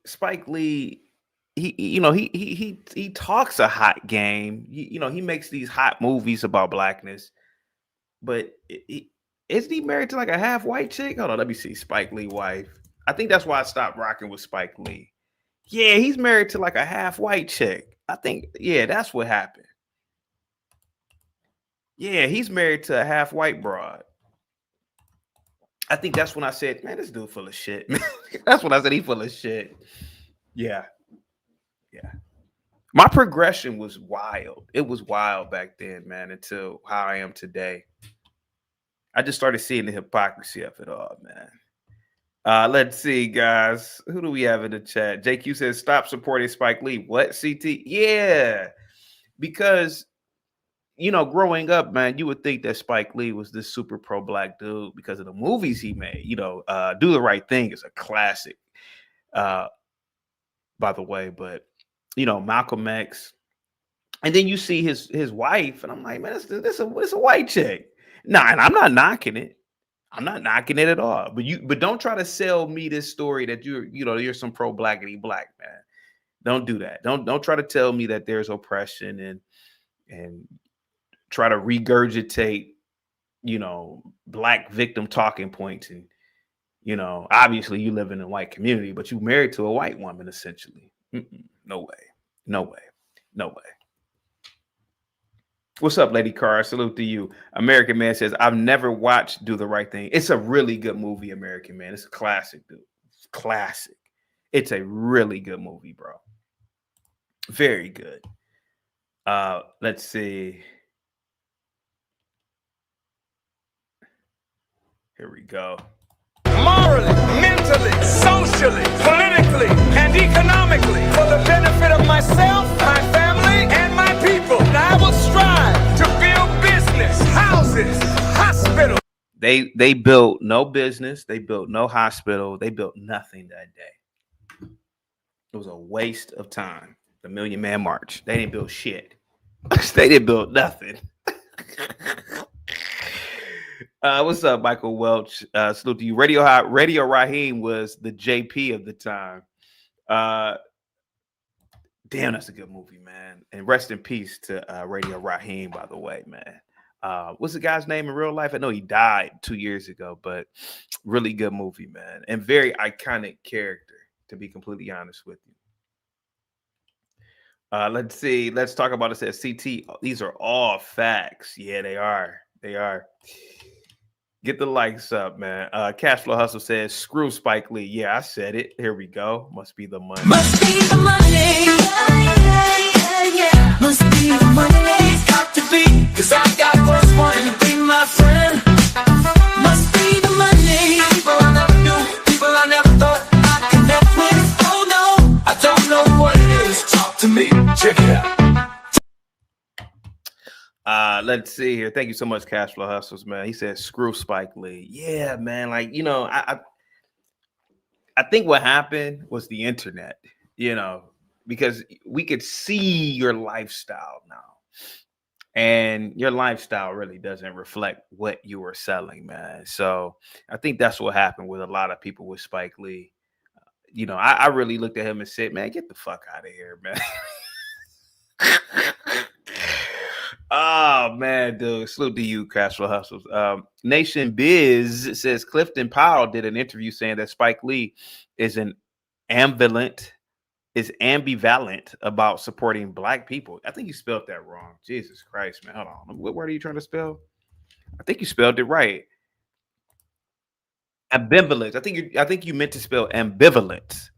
Spike Lee he talks a hot game. He makes these hot movies about blackness, but isn't he married to like a half white chick? Hold on, let me see. Spike Lee wife. I think that's why I stopped rocking with Spike Lee. Yeah, he's married to like a half white chick. I think, yeah, that's what happened. Yeah, he's married to a half white broad. I think that's when I said, man, this dude full of shit. That's when I said he full of shit. Yeah. Yeah. My progression was wild. It was wild back then, man, until how I am today. I just started seeing the hypocrisy of it all, man. Let's see, guys. Who do we have in the chat? JQ says, stop supporting Spike Lee. What, CT? Yeah. Because, growing up, man, you would think that Spike Lee was this super pro-black dude because of the movies he made. Do the Right Thing is a classic, by the way. But, Malcolm X. And then you see his wife, and I'm like, man, it's a white chick. Nah, and I'm not knocking it. I'm not knocking it at all. But don't try to sell me this story that you're some pro-blackity black, man. Don't do that. Don't try to tell me that there's oppression and try to regurgitate, black victim talking points. And, obviously you live in a white community, but you married to a white woman, essentially. No way. No way. No way. What's up, Lady Carr? Salute to you. American Man says, I've never watched Do the Right Thing. It's a really good movie, American Man. It's a classic, dude. It's classic. It's a really good movie, bro. Very good. Let's see. Here we go. Morally, mentally, socially, politically, and economically for the benefit of myself, my family, and my people. And I will strive to build business, houses, hospitals. They built no business. They built no hospital. They built nothing that day. It was a waste of time. The Million Man March. They didn't build shit. They didn't build nothing. What's up, Michael Welch? Salute to you. Radio Raheem was the JP of the time. Damn, that's a good movie, man. And rest in peace to Radio Raheem, by the way, man. What's the guy's name in real life? I know he died 2 years ago, but really good movie, man. And very iconic character, to be completely honest with you. Let's see. Let's talk about it. Says CT. These are all facts. Yeah, they are. They are. Get the likes up, man. Cashflow Hustle says, screw Spike Lee. Yeah, I said it. Here we go. Must be the money. Must be the money. Yeah. Must be the money. It's got to be. Cause I got what's wanting to be my friend. Must be the money. People I never knew. People I never thought I'd connect with. Oh no, I don't know what it is. Talk to me. Check it out. Let's see here. Thank you so much, Cashflow Hustles, man. He said, screw Spike Lee. Yeah, man. Like, I think what happened was the internet, because we could see your lifestyle now. And your lifestyle really doesn't reflect what you were selling, man. So I think that's what happened with a lot of people with Spike Lee. I really looked at him and said, man, get the fuck out of here, man. Oh man, dude. Salute to you, Castro Hustles. Nation Biz says Clifton Powell did an interview saying that Spike Lee is ambivalent about supporting black people. I think you spelled that wrong. Jesus Christ, man. Hold on. What word are you trying to spell? I think you spelled it right. Ambivalent. I think you meant to spell ambivalent.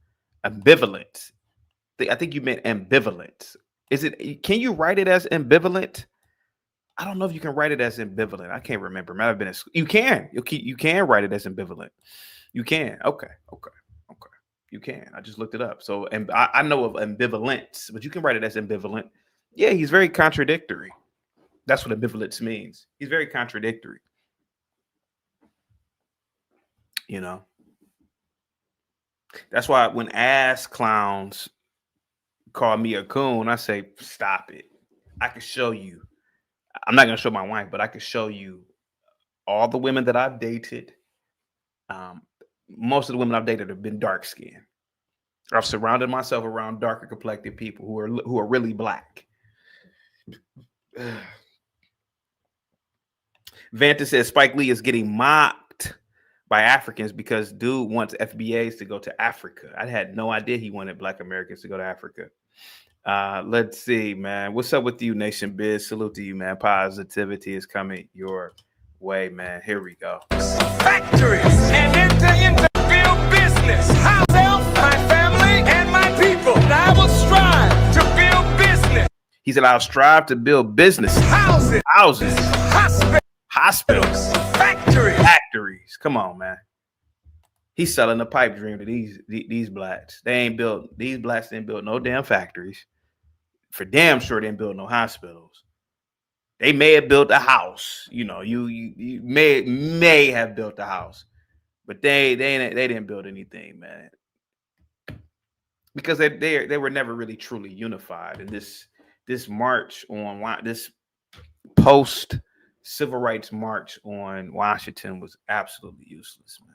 Ambivalent. I think you meant ambivalent. Is it? Can you write it as ambivalent? I don't know if you can write it as ambivalent. I can't remember. Might have been. You can. You can write it as ambivalent. You can. Okay. You can. I just looked it up. So, and I know of ambivalence, but you can write it as ambivalent. Yeah, he's very contradictory. That's what ambivalence means. He's very contradictory. You know. That's why when ass clowns call me a coon, I say, stop it. I can show you. I'm not going to show my wife, but I can show you all the women that I've dated. Most of the women I've dated have been dark skinned. I've surrounded myself around darker complected people who are really black. Vanta says Spike Lee is getting mocked by Africans because dude wants FBAs to go to Africa. I had no idea he wanted black Americans to go to Africa. Let's see, man. What's up with you, Nation Biz? Salute to you, man. Positivity is coming your way, man. Here we go. Factories and enter into build business. Myself, my family, and my people. And I will strive to build business. He said, I'll strive to build businesses. Houses. Hospitals. Factories. Come on, man. He's selling a pipe dream to these blacks. These blacks didn't build no damn factories. For damn sure they didn't build no hospitals. They may have built a house. You know, you may have built a house. But they didn't build anything, man. Because they were never really truly unified. And this march on this post civil rights march on Washington was absolutely useless, man.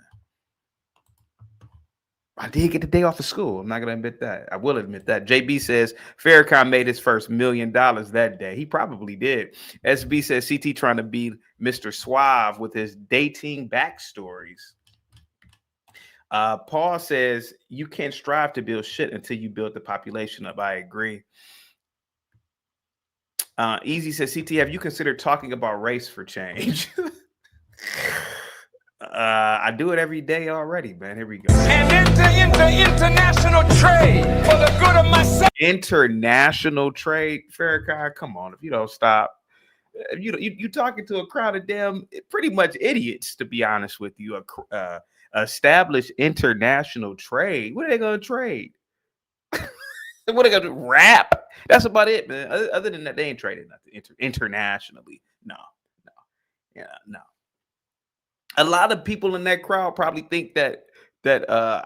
I did get the day off of school. I'm not going to admit that. I will admit that. JB says Farrakhan made his first $1 million that day. He probably did. SB says CT trying to be Mr. Suave with his dating backstories. Paul says you can't strive to build shit until you build the population up. I agree. Easy says, CT, have you considered talking about race for change? I do it every day already, man. Here we go. And enter into international trade for the good of myself. International trade, Farrakhan. Come on, if you don't stop, you talking to a crowd of damn pretty much idiots, to be honest with you. Established international trade. What are they gonna trade? What are they gonna do? Rap? That's about it, man. Other than that, they ain't trading nothing internationally. No. A lot of people in that crowd probably think that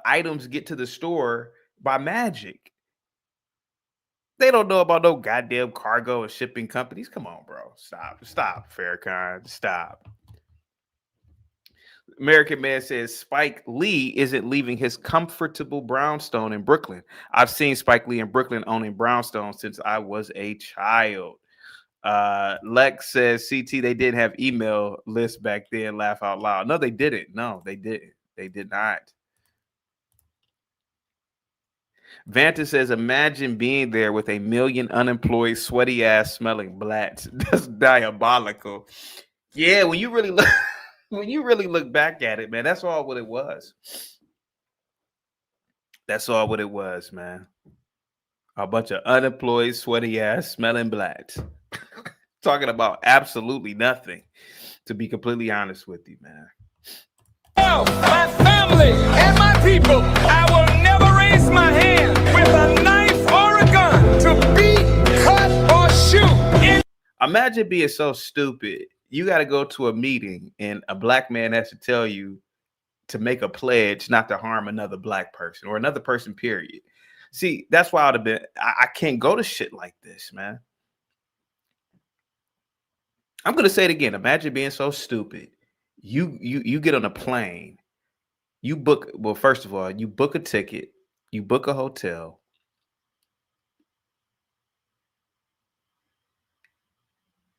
items get to the store by magic. They don't know about no goddamn cargo and shipping companies. Come on, bro. Stop, Farrakhan. Stop. American Man says Spike Lee isn't leaving his comfortable brownstone in Brooklyn. I've seen Spike Lee in Brooklyn owning brownstone since I was a child. Lex says CT, they didn't have email lists back then. Laugh out loud. No, they didn't. No, they didn't. They did not. Vanta says, imagine being there with 1 million unemployed, sweaty ass smelling blacks. That's diabolical. Yeah, when you really look back at it, man, that's all what it was. That's all what it was, man. A bunch of unemployed, sweaty ass smelling blacks. Talking about absolutely nothing, to be completely honest with you, man. My family and my people, I will never raise my hand with a knife or a gun to beat, cut, or shoot. Imagine being so stupid. You got to go to a meeting and a black man has to tell you to make a pledge not to harm another black person or another person, period. See, that's why I can't go to shit like this, man. I'm going to say it again. Imagine being so stupid. You get on a plane. First of all, you book a ticket. You book a hotel.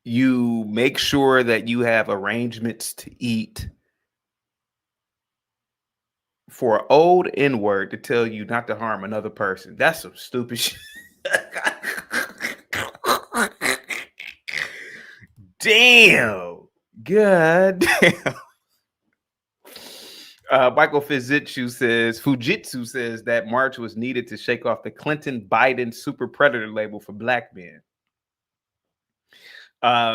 You make sure that you have arrangements to eat. For an old N-word to tell you not to harm another person. That's some stupid shit. Damn. God damn. Michael Fujitsu says that march was needed to shake off the Clinton-Biden super predator label for black men.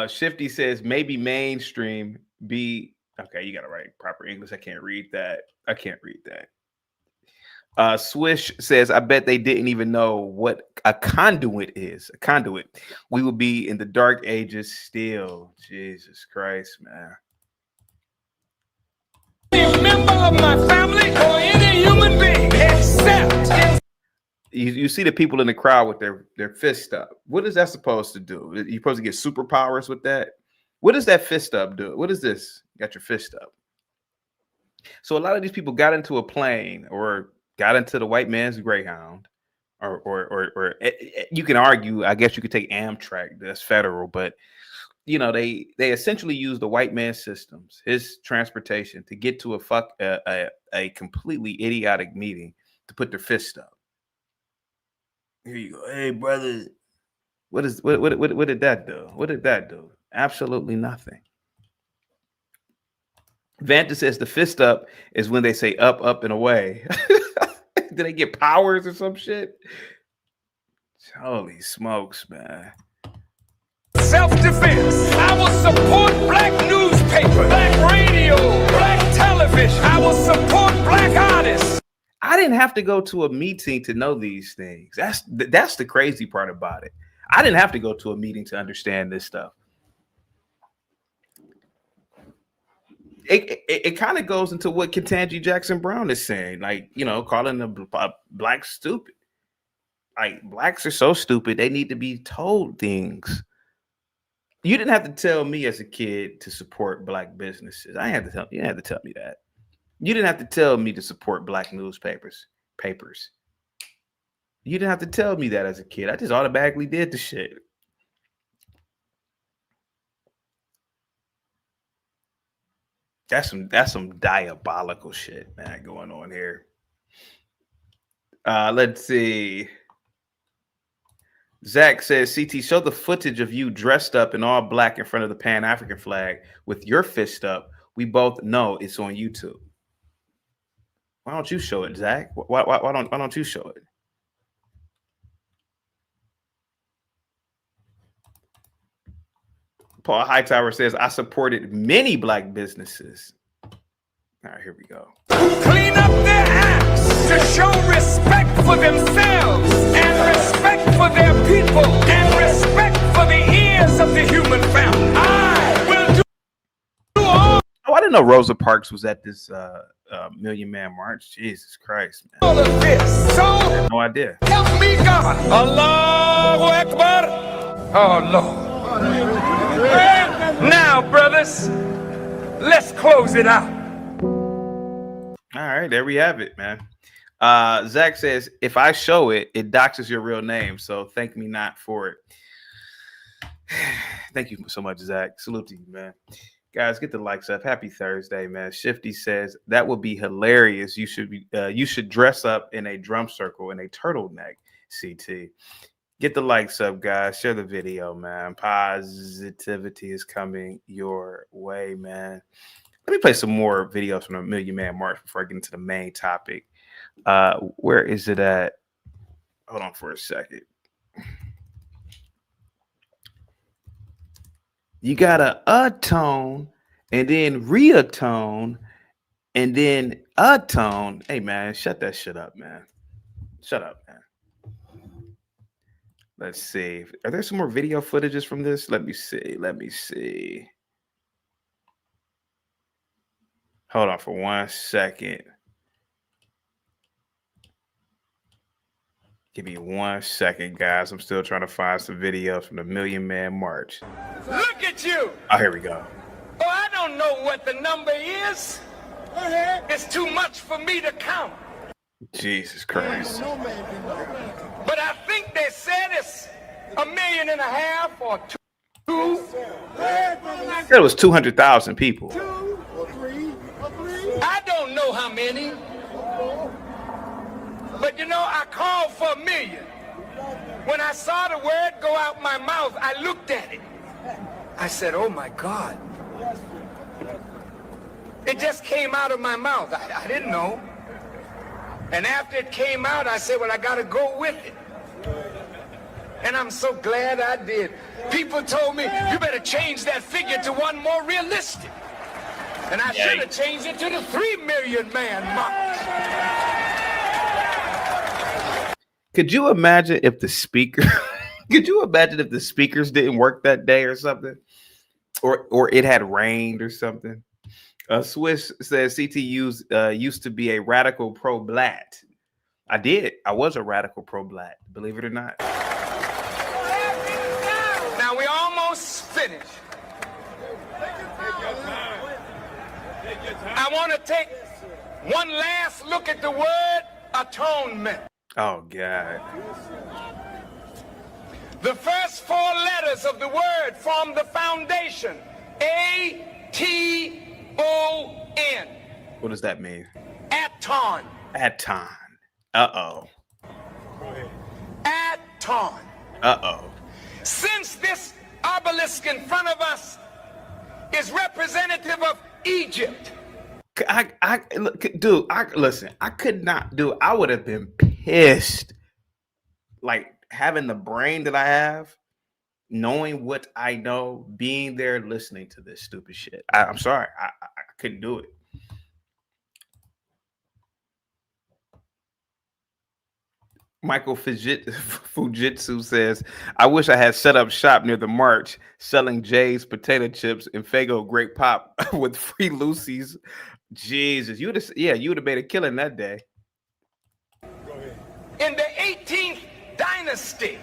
Shifty says maybe mainstream be okay. You gotta write proper English. I can't read that. Swish says, I bet they didn't even know what a conduit is. A conduit. We will be in the dark ages still. Jesus Christ, man. A member of my family or any human being except You see the people in the crowd with their fist up. What is that supposed to do? You're supposed to get superpowers with that? What does that fist up do? What is this? You got your fist up. So a lot of these people got into a plane or got into the white man's Greyhound, or you can argue, I guess you could take Amtrak, that's federal, but you know, they essentially use the white man's systems, his transportation, to get to a completely idiotic meeting to put their fist up. Here you go. Hey, brother. What did that do? What did that do? Absolutely nothing. Vanta says the fist up is when they say up, up, and away. Do they get powers or some shit? Holy smokes, man. self-defense. I will support black newspaper, black radio, black television. I will support black artists. I didn't have to go to a meeting to know these things. That's the crazy part about it. I didn't have to go to a meeting to understand this stuff. It kind of goes into what Ketanji Jackson Brown is saying, like, you know, calling the black stupid. Like, blacks are so stupid, they need to be told things. You didn't have to tell me as a kid to support black businesses. I had to tell you didn't have to tell me that. You didn't have to tell me to support black newspapers. You didn't have to tell me that as a kid. I just automatically did the shit. That's some diabolical shit, man, going on here. Let's see. Zach says, CT, show the footage of you dressed up in all black in front of the Pan-African flag with your fist up. We both know it's on YouTube. Why don't you show it, Zach? Why don't you show it? Paul Hightower says, I supported many black businesses. All right, here we go. Clean up their acts to show respect for themselves and respect for their people and respect for the ears of the human family. I will do all. Oh, I didn't know Rosa Parks was at this Million Man March. Jesus Christ, man. All of this. So I had no idea. help me God. Allahu Akbar. Oh Lord. Now, brothers, let's close it out. All right, there we have it, man. Zach says, if I show it, it doxes your real name. So thank me not for it. Thank you so much, Zach. Salute to you, man. Guys, get the likes up. Happy Thursday, man. Shifty says, that would be hilarious. You should dress up in a drum circle in a turtleneck, CT. Get the likes up, guys. Share the video, man. Positivity is coming your way, man. Let me play some more videos from the Million Man March before I get into the main topic. Where is it at? Hold on for a second. You got a tone and then reatone and then a tone. Hey, man, shut that shit up, man. Shut up, man. Let's see. Are there some more video footages from this? Let me see. Hold on for 1 second. Give me 1 second, guys. I'm still trying to find some videos from the Million Man March. Look at you. Oh, here we go. Oh, I don't know what the number is. It's too much for me to count. Jesus Christ. But I think they said it's 1.5 million or 2. There was 200,000 people. I don't know how many, but you know, I called for 1 million. When I saw the word go out my mouth, I looked at it. I said, oh my God. It just came out of my mouth. I didn't know. And after it came out, I said, well, I got to go with it. And I'm so glad I did. People told me, you better change that figure to one more realistic. And I should have changed it to the 3 million man mark. Could you imagine if the speaker could you imagine if the speakers didn't work that day or something? Or it had rained or something? Swiss says CTU's used to be a radical pro-BLATT. I did. I was a radical pro-BLATT, believe it or not. Now we almost finished. I want to take one last look at the word atonement. Oh, God. The first 4 letters of the word form the foundation. A-T-O-N. What does that mean? Aton. Aton. Uh-oh. Aton. Uh-oh. Since this obelisk in front of us is representative of Egypt, Listen, I could not do. I would have been pissed. Like having the brain that I have, knowing what I know, being there, listening to this stupid shit. I'm sorry, I couldn't do it. Michael Fujitsu says, I wish I had set up shop near the march selling Jay's potato chips and Fago grape pop with free Lucy's. Jesus, you would have made a killing that day. in the 18th dynasty,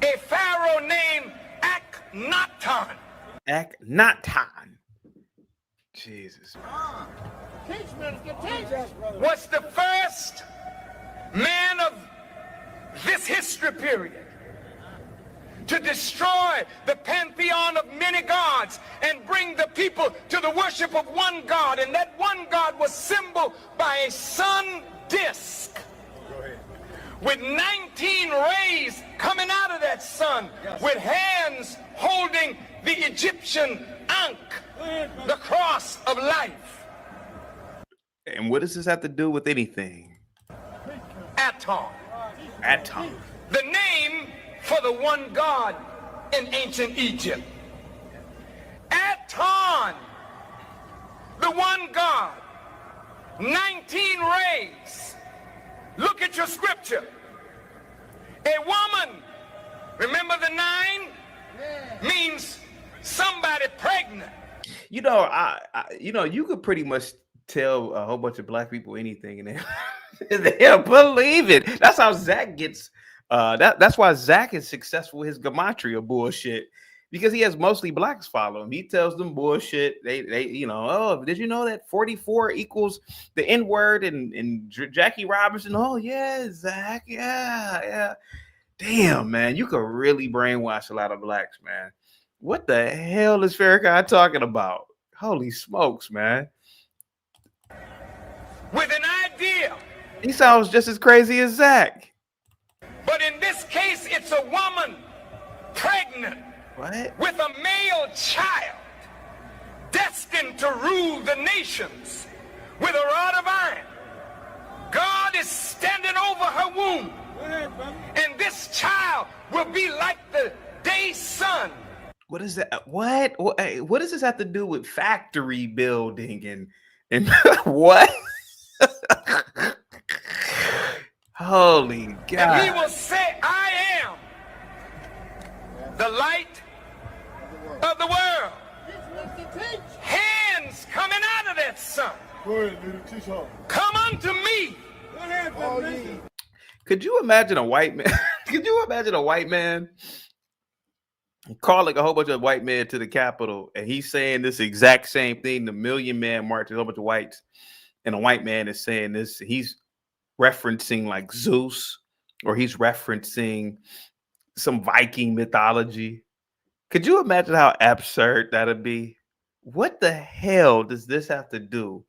a pharaoh named Akhenaten. Akhenaten. Jesus. Was the first man of this history period to destroy the pantheon of many gods and bring the people to the worship of one God. And that one God was symbolized by a sun disk with 19 rays coming out of that sun, with hands holding the Egyptian Ankh, the cross of life. And what does this have to do with anything? Aton. Aton. The name for the one God in ancient Egypt. Aton, the one God, 19 rays. Look at your scripture. A woman, remember the 9 means somebody pregnant. You know, you could pretty much tell a whole bunch of black people anything and they'll believe it. That's how Zach gets. That's why Zach is successful with his gematria bullshit, because he has mostly blacks follow him. He tells them bullshit. They oh, did you know that 44 equals the N-word and Jackie Robinson? Oh yeah, Zach, yeah. Damn, man, you could really brainwash a lot of blacks, man. What the hell is Farrakhan talking about? Holy smokes, man. With an idea. He sounds just as crazy as Zach. But in this case, it's a woman pregnant with a male child destined to rule the nations with a rod of iron. God is standing over her womb, and this child will be like the day sun. What is that? What does this have to do with factory building and what? Holy God. And he will say, I am the light of the world. Hands coming out of that sun. Come unto me. Could you imagine a white man? Could you imagine a white man calling a whole bunch of white men to the Capitol and he's saying this exact same thing, the Million Man March, a whole bunch of whites, and a white man is saying this, he's referencing like Zeus, or he's referencing some Viking mythology, Could you imagine how absurd that'd be? What the hell does this have to do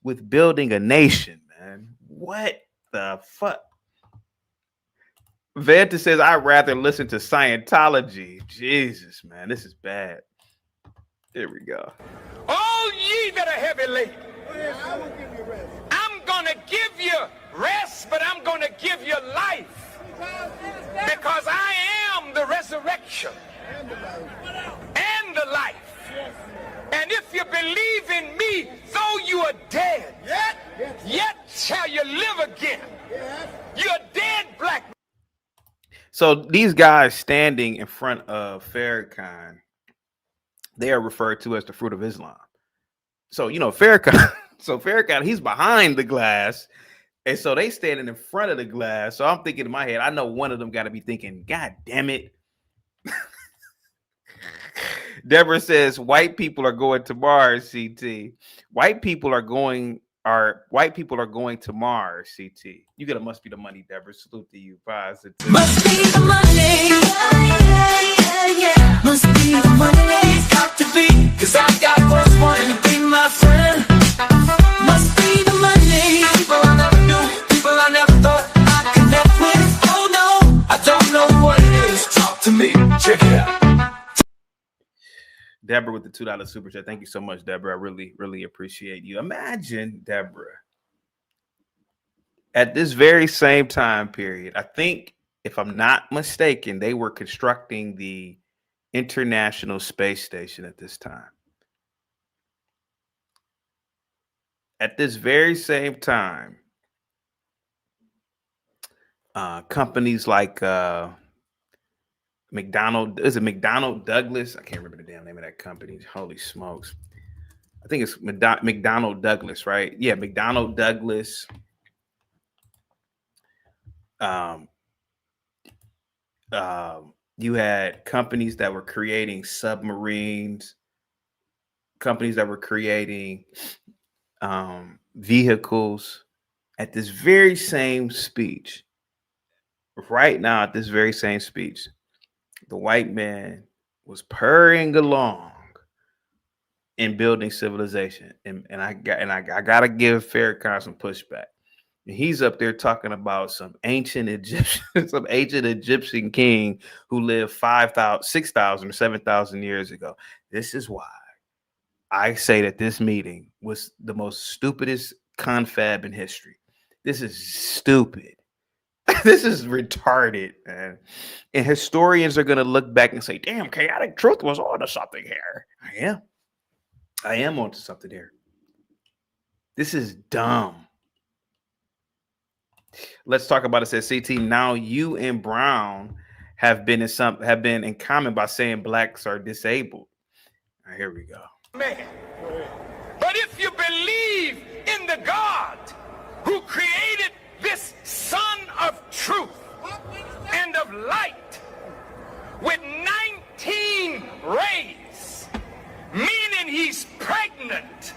with building a nation, man? What the fuck? Vanta says, I'd rather listen to Scientology. Jesus, man, this is bad. Here we go. All ye that are heavy laden, I'm going to give you rest, but I'm going to give you life. Because I am the resurrection and the life. And if you believe in me, though you are dead, yet shall you live again. You're dead, black man. So these guys standing in front of Farrakhan, they are referred to as the fruit of Islam. So, you know, Farrakhan, he's behind the glass. And so they standing in front of the glass. So I'm thinking in my head, I know one of them got to be thinking, God damn it. Deborah says, white people are going to Mars, CT. White people are going to Mars, CT. You get a must be the money, Deborah. Salute to you. Positive. Must be the money. Yeah. Must be the money. Got to be. Cause I got what's wanting to be my friend. Must be the money. People I never knew. People I never thought I'd connect with. Oh no, I don't know what it is. Talk to me. Check it out. Deborah with the $2 super chat. Thank you so much, Deborah. I really, really appreciate you. Imagine, Deborah, at this very same time period, I think, if I'm not mistaken, they were constructing the International Space Station at this time. At this very same time, companies like McDonnell Douglas? I can't remember the damn name of that company. Holy smokes. I think it's McDonnell Douglas, right? Yeah, McDonnell Douglas. You had companies that were creating submarines, companies that were creating vehicles. At this very same speech, right now, at this very same speech, the white man was purring along in building civilization, and I gotta give Farrakhan some pushback. And he's up there talking about some ancient Egyptian king who lived 5,000, 6,000, or 7,000 years ago. This is why I say that this meeting was the most stupidest confab in history. This is stupid. This is retarded, man. And historians are going to look back and say, damn, chaotic truth was onto something here. I am onto something here. This is dumb. Let's talk about it. Says CT. Now you and Brown have been in common by saying blacks are disabled. All right, here we go. Man. But if you believe in the God who created this Son of Truth and of Light with 19 rays, meaning he's pregnant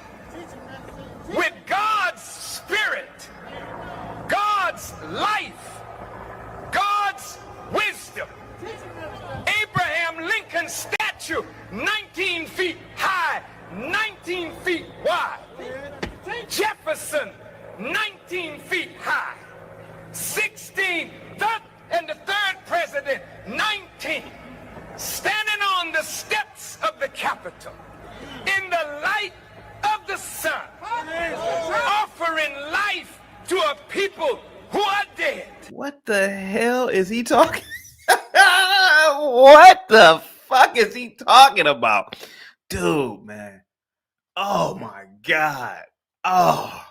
with God's Spirit, God's life, God's wisdom. Abraham Lincoln's statue, 19 feet high, 19 feet wide. Jefferson, 19 feet high. 16, and the third president, 19, standing on the steps of the Capitol in the light of the sun, offering life to a people who are dead. What the hell is he talking? What the fuck is he talking about? Dude, man. Oh my God. Oh.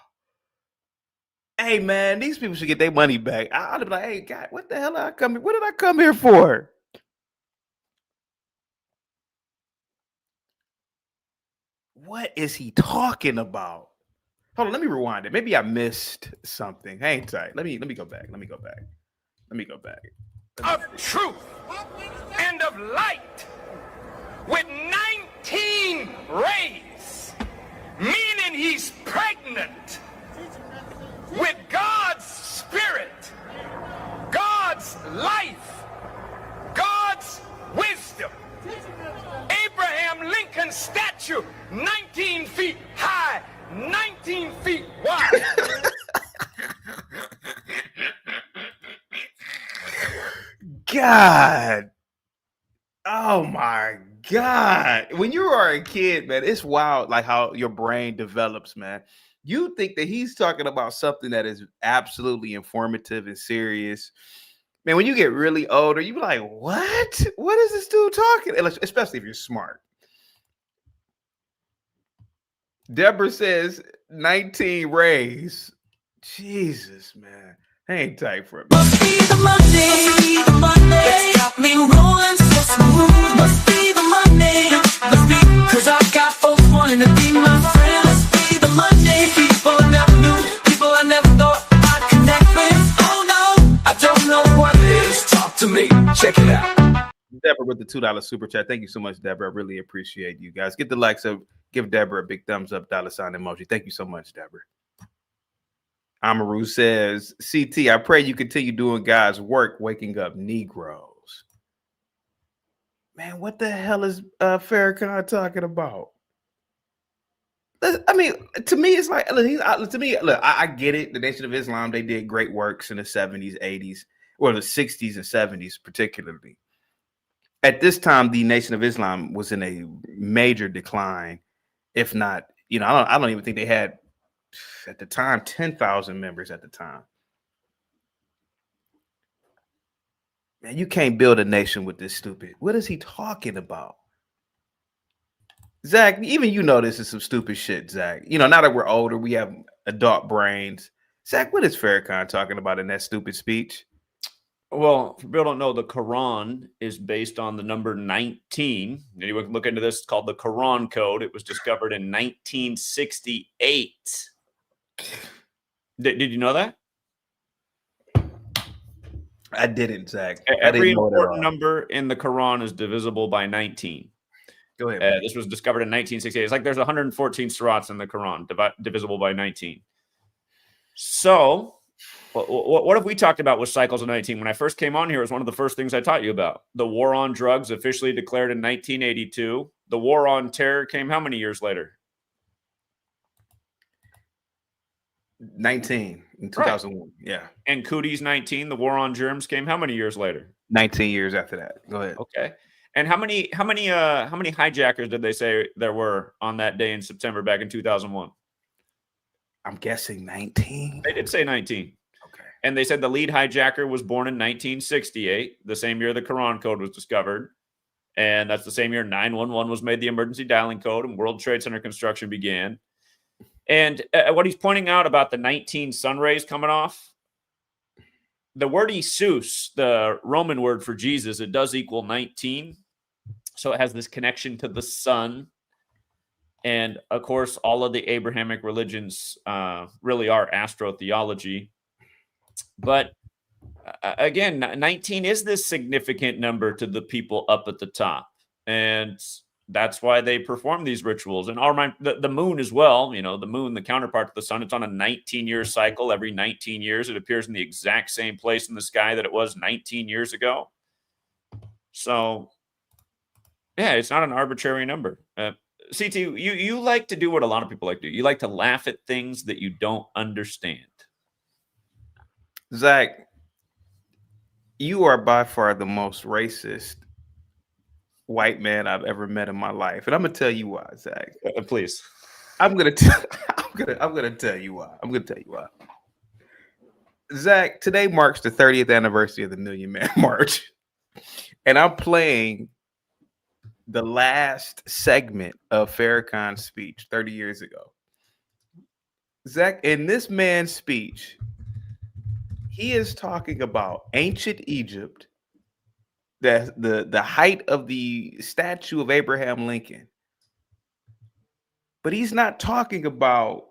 Hey man, these people should get their money back. I'd be like, hey, God, what the hell did I come here? What did I come here for? What is he talking about? Hold on, let me rewind it. Maybe I missed something. Hang tight. Let me go back. Of truth and of light with 19 rays, meaning he's pregnant with God's Spirit, God's life, God's wisdom. God. Oh my God. When you are a kid, man, it's wild like how your brain develops, man. You think that he's talking about something that is absolutely informative and serious. Man, when you get really older, you be like, what? What is this dude talking? Especially if you're smart. Deborah says 19 rays. Jesus, man. I ain't tight for it. Must be the Monday, that's got me rolling so smooth. Must be the Monday, must be, cause I got folks wanting to be my friend. Must be the Monday, people I never knew, people I never thought I'd connect with. Oh no, I don't know what it is. Talk to me, check it out. Deborah with the $2 super chat. Thank you so much, Deborah. I really appreciate you guys. Get the likes up. Give Deborah a big thumbs up, $ emoji. Thank you so much, Deborah. Amaru says, CT, I pray you continue doing God's work, waking up Negroes. Man, what the hell is Farrakhan talking about? I mean, to me, it's like, to me, look, I get it. The Nation of Islam, they did great works in the 70s, 80s, or the 60s and 70s, particularly. At this time, the Nation of Islam was in a major decline, if not, I don't even think they had, at the time, 10,000 members at the time. Man, you can't build a nation with this stupid. What is he talking about? Zach, even this is some stupid shit, Zach. Now that we're older, we have adult brains. Zach, what is Farrakhan talking about in that stupid speech? Well, for people don't know, the Quran is based on the number 19. Anyone can look into this. It's called the Quran Code. It was discovered in 1968. Did you know that? I didn't, Zach. Every important number in the Quran is divisible by 19. Go ahead. This was discovered in 1968. It's like there's 114 surahs in the Quran, divisible by 19. So, what have we talked about with cycles of 19? When I first came on here, it was one of the first things I taught you about. The war on drugs, officially declared in 1982. The war on terror came how many years later? 19 in 2001. Right. Yeah. And Cooties 19, the war on germs, came how many years later? 19 years after that. Go ahead. Okay. And how many hijackers did they say there were on that day in September back in 2001? I'm guessing 19. They did say 19. Okay. And they said the lead hijacker was born in 1968, the same year the Quran Code was discovered. And that's the same year 911 was made the emergency dialing code and World Trade Center construction began. And what he's pointing out about the 19 sun rays coming off, the word Isus, the Roman word for Jesus, it does equal 19. So it has this connection to the sun. And of course, all of the Abrahamic religions really are astrotheology. But again, 19 is this significant number to the people up at the top. And that's why they perform these rituals. And the moon as well, the moon, the counterpart to the sun, it's on a 19-year cycle. Every 19 years, it appears in the exact same place in the sky that it was 19 years ago. So, yeah, it's not an arbitrary number. CT, you like to do what a lot of people like to do. You like to laugh at things that you don't understand. Zach, you are by far the most racist white man I've ever met in my life, and I'm gonna tell you why, Zach. Please, I'm gonna tell you why. I'm gonna tell you why. Zach, today marks the 30th anniversary of the Million Man March, and I'm playing the last segment of Farrakhan's speech 30 years ago. Zach, in this man's speech, he is talking about ancient Egypt, the height of the statue of Abraham Lincoln. But he's not talking about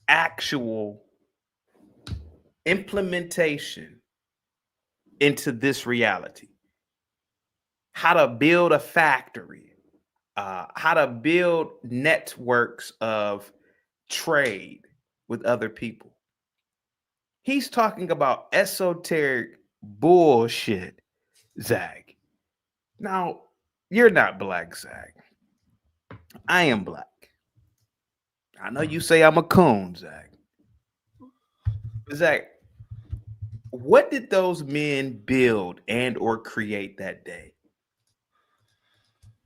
actual implementation into this reality. How to build a factory, how to build networks of trade with other people. He's talking about esoteric bullshit, Zach. Now, you're not black, Zach. I am black. I know you say I'm a coon, Zach. Zach, What did those men build and or create that day?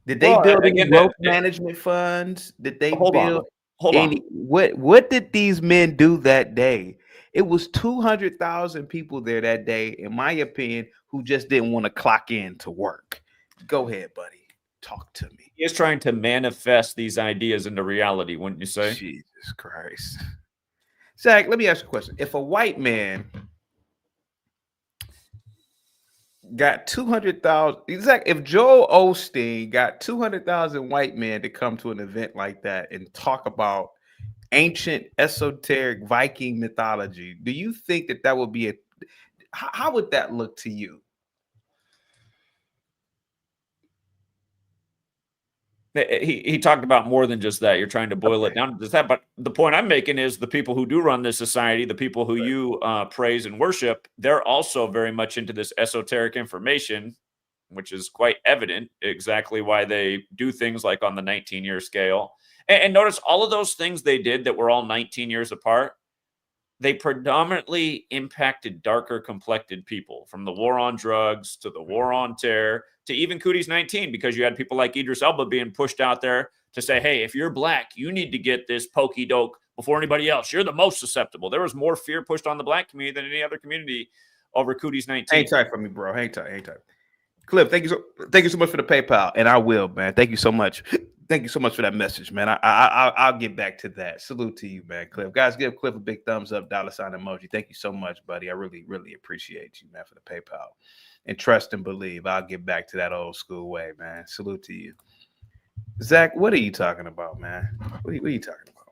Did they Well, build any again, growth management funds? Did they hold on. build Hold on. any what did these men do that day? It was 200,000 people there that day, in my opinion, who just didn't want to clock in to work. Go ahead, buddy. Talk to me. He is trying to manifest these ideas into reality, wouldn't you say? Jesus Christ. Zach, let me ask you a question. If a white man got 200,000, exactly, if Joel Osteen got 200,000 white men to come to an event like that and talk about ancient esoteric Viking mythology, do you think that that would be how would that look to you? He talked about more than just that. You're trying to boil it down to just that. But the point I'm making is the people who do run this society, the people who you praise and worship, they're also very much into this esoteric information, which is quite evident exactly why they do things like on the 19-year scale. And notice all of those things they did that were all 19 years apart, they predominantly impacted darker complected people, from the war on drugs to the war on terror to even Cooties 19, because you had people like Idris Elba being pushed out there to say, hey, if you're black, you need to get this pokey doke before anybody else. You're the most susceptible. There was more fear pushed on the black community than any other community over Cooties 19. Hang tight for me, bro. Hang tight. Cliff, thank you so much for the PayPal, and I will, man. Thank you so much. Thank you so much for that message, man. I'll get back to that. Salute to you, man, Cliff. Guys, give Cliff a big thumbs up, $ emoji. Thank you so much, buddy. I really, really appreciate you, man, for the PayPal. And trust and believe, I'll get back to that old school way, man. Salute to you. Zach, what are you talking about, man? What are you talking about?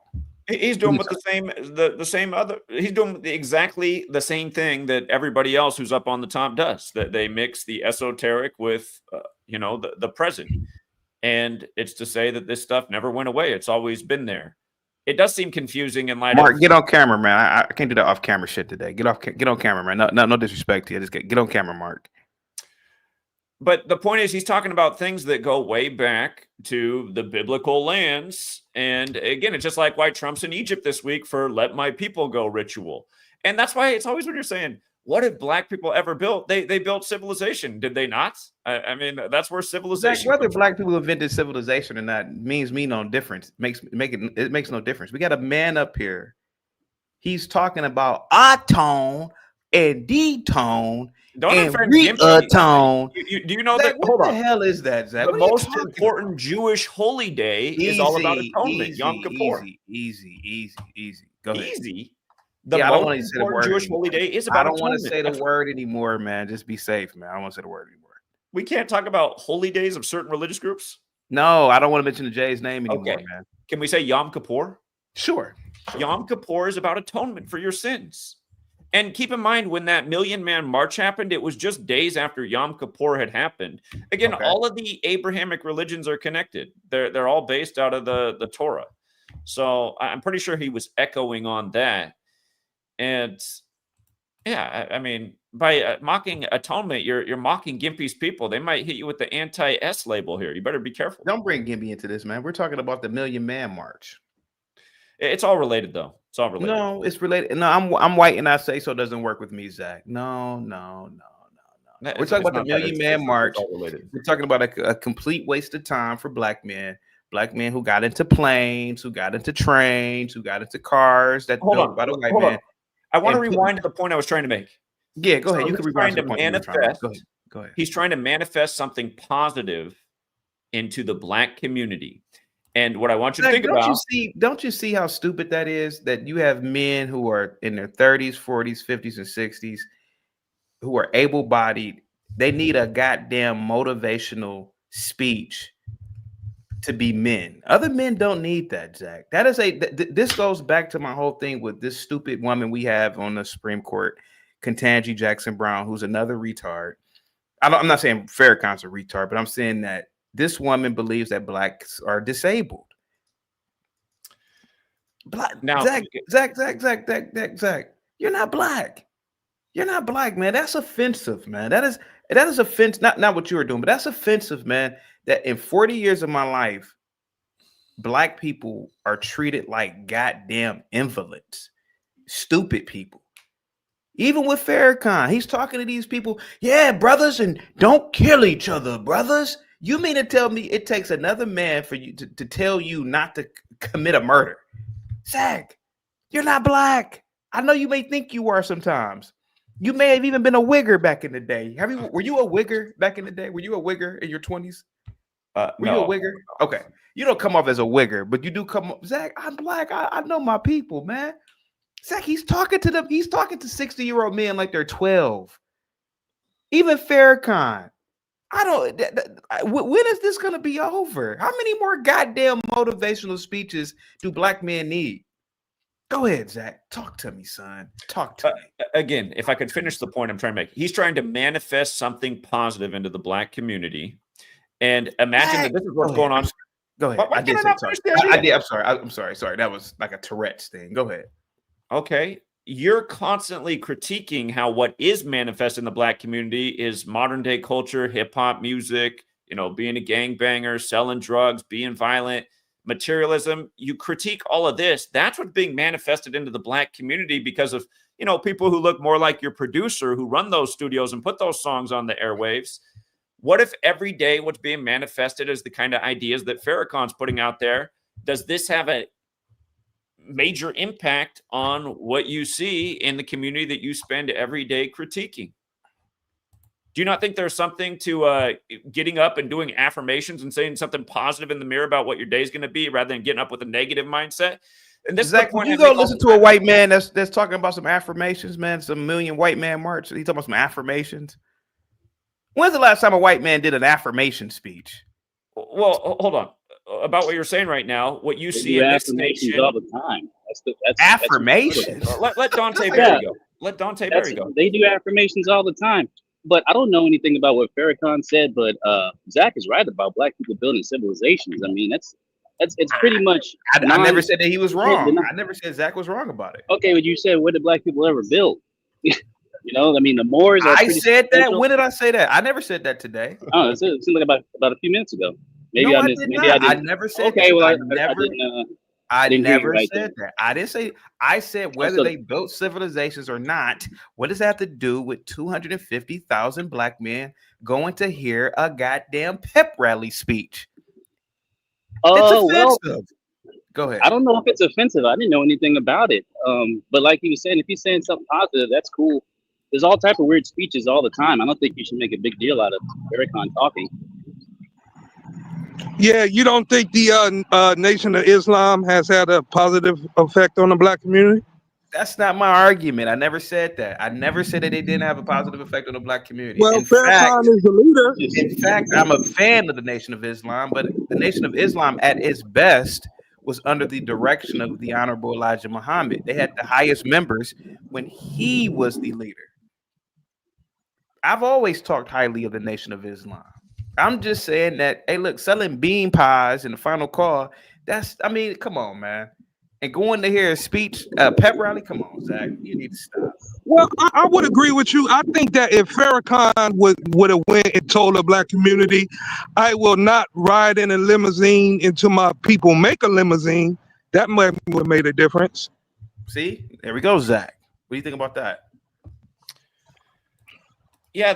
He's doing with the same other. He's doing exactly the same thing that everybody else who's up on the top does. That they mix the esoteric with, the present, and it's to say that this stuff never went away. It's always been there. It does seem confusing in light Mark, of. Get on camera, man. I can't do that off camera shit today. Get on camera, man. No disrespect to you. Just get on camera, Mark. But the point is, he's talking about things that go way back to the biblical lands. And again, it's just like why Trump's in Egypt this week for let my people go ritual. And that's why it's always when you're saying, what have black people ever built? They built civilization. Did they not? I mean, that's where civilization. Zach, whether black people invented civilization or not means no difference. It makes no difference. We got a man up here. He's talking about our tone and D tone. Don't and tone. Do you know Zach, that? What the hell is that, Zach? The most important Jewish holy day is all about atonement. Yom Kippur. Easy. Go ahead. Easy. I don't want to say the word. Jewish holy day is about. I don't want to say the word anymore, man. Just be safe, man. I don't want to say the word anymore. We can't talk about holy days of certain religious groups. No, I don't want to mention the J's name anymore, man. Can we say Yom Kippur? Sure. Yom Kippur is about atonement for your sins. And keep in mind, when that Million-Man March happened, it was just days after Yom Kippur had happened. Again, all of the Abrahamic religions are connected. They're all based out of the Torah. So I'm pretty sure he was echoing on that. And yeah, I mean, by mocking atonement, you're mocking Gimpy's people. They might hit you with the anti-S label here. You better be careful. Don't bring Gimpy into this, man. We're talking about the Million-Man March. It's all related, though. It's all related. No, it's related. No, I'm white, and I say so doesn't work with me, Zach. No. We're talking about the Million-Man March. We're talking about a complete waste of time for black men. Black men who got into planes, who got into trains, who got into cars that built by the white man. I want to rewind to the point I was trying to make. Yeah, go ahead. You can rewind to the point. Go ahead. He's trying to manifest something positive into the black community. And what I want you to think about. Don't you see how stupid that is? That you have men who are in their 30s, 40s, 50s, and 60s who are able-bodied. They need a goddamn motivational speech to be men. Other men don't need that, Zach. That is this goes back to my whole thing with this stupid woman we have on the Supreme Court, Ketanji Jackson Brown, who's another retard. I'm not saying Farrakhan's a retard, but I'm saying that this woman believes that blacks are disabled. Now, Zach, you're not black. You're not black, man. That's offensive, man. That is offensive. Not what you were doing, but that's offensive, man. That in 40 years of my life, black people are treated like goddamn invalids, stupid people. Even with Farrakhan, he's talking to these people. Yeah, brothers, and don't kill each other, brothers. You mean to tell me it takes another man for you to tell you not to commit a murder? Zach, you're not black. I know you may think you are sometimes. You may have even been a wigger back in the day. Were you a wigger back in the day? Were you a wigger in your 20s? Were you a wigger? Okay. You don't come off as a wigger, but you do come up. Zach, I'm black. I know my people, man. Zach, he's talking to them. He's talking to 60-year-old men like they're 12. Even Farrakhan. When is this going to be over? How many more goddamn motivational speeches do black men need? Go ahead, Zach. Talk to me, son. Talk to me. Again, if I could finish the point I'm trying to make. He's trying to manifest something positive into the black community. And imagine that this is what's going on. Go ahead. I did say sorry. I'm sorry. Sorry. That was like a Tourette's thing. Go ahead. Okay. You're constantly critiquing how what is manifest in the black community is modern day culture, hip hop music, being a gangbanger, selling drugs, being violent, materialism. You critique all of this. That's what's being manifested into the black community because of, people who look more like your producer who run those studios and put those songs on the airwaves. What if every day what's being manifested is the kind of ideas that Farrakhan's putting out there? Does this have a major impact on what you see in the community that you spend every day critiquing? Do you not think there's something to getting up and doing affirmations and saying something positive in the mirror about what your day is going to be rather than getting up with a negative mindset? And this Zach, when you go listen to a white man that's talking about some affirmations, man, some million white man march, he's talking about some affirmations. When's the last time a white man did an affirmation speech? Well, hold on. About what you're saying right now, what you see in this nation all the time. That's affirmations. Let Dante Berry go. Let Dante Berry go. They do affirmations all the time. But I don't know anything about what Farrakhan said. But Zach is right about black people building civilizations. I mean, it's pretty much. I never said that he was wrong. I never said Zach was wrong about it. Okay, but you said, what did black people ever build? I mean, the Moors. I said that. When did I say that? I never said that today. Oh, it seemed like about a few minutes ago. Maybe no, I didn't. I never said. Okay, that. well, I never right said that. I didn't say. I said whether they built civilizations or not. What does that have to do with 250,000 black men going to hear a goddamn pep rally speech? Oh, it's offensive. Go ahead. I don't know if it's offensive. I didn't know anything about it. But like he was saying, if he's saying something positive, that's cool. There's all type of weird speeches all the time. I don't think you should make a big deal out of Farrakhan talking. Yeah, you don't think the Nation of Islam has had a positive effect on the black community? That's not my argument. I never said that. I never said that they didn't have a positive effect on the black community. Well, Farrakhan is the leader. In fact, I'm a fan of the Nation of Islam, but the Nation of Islam at its best was under the direction of the Honorable Elijah Muhammad. They had the highest members when he was the leader. I've always talked highly of the Nation of Islam. I'm just saying that, hey, look, selling bean pies in the final call, come on, man. And going to hear a speech, pep rally, come on, Zach, you need to stop. Well, I would agree with you. I think that if Farrakhan would have went and told the black community, I will not ride in a limousine until my people make a limousine, that might have made a difference. See, there we go, Zach. What do you think about that? Yeah,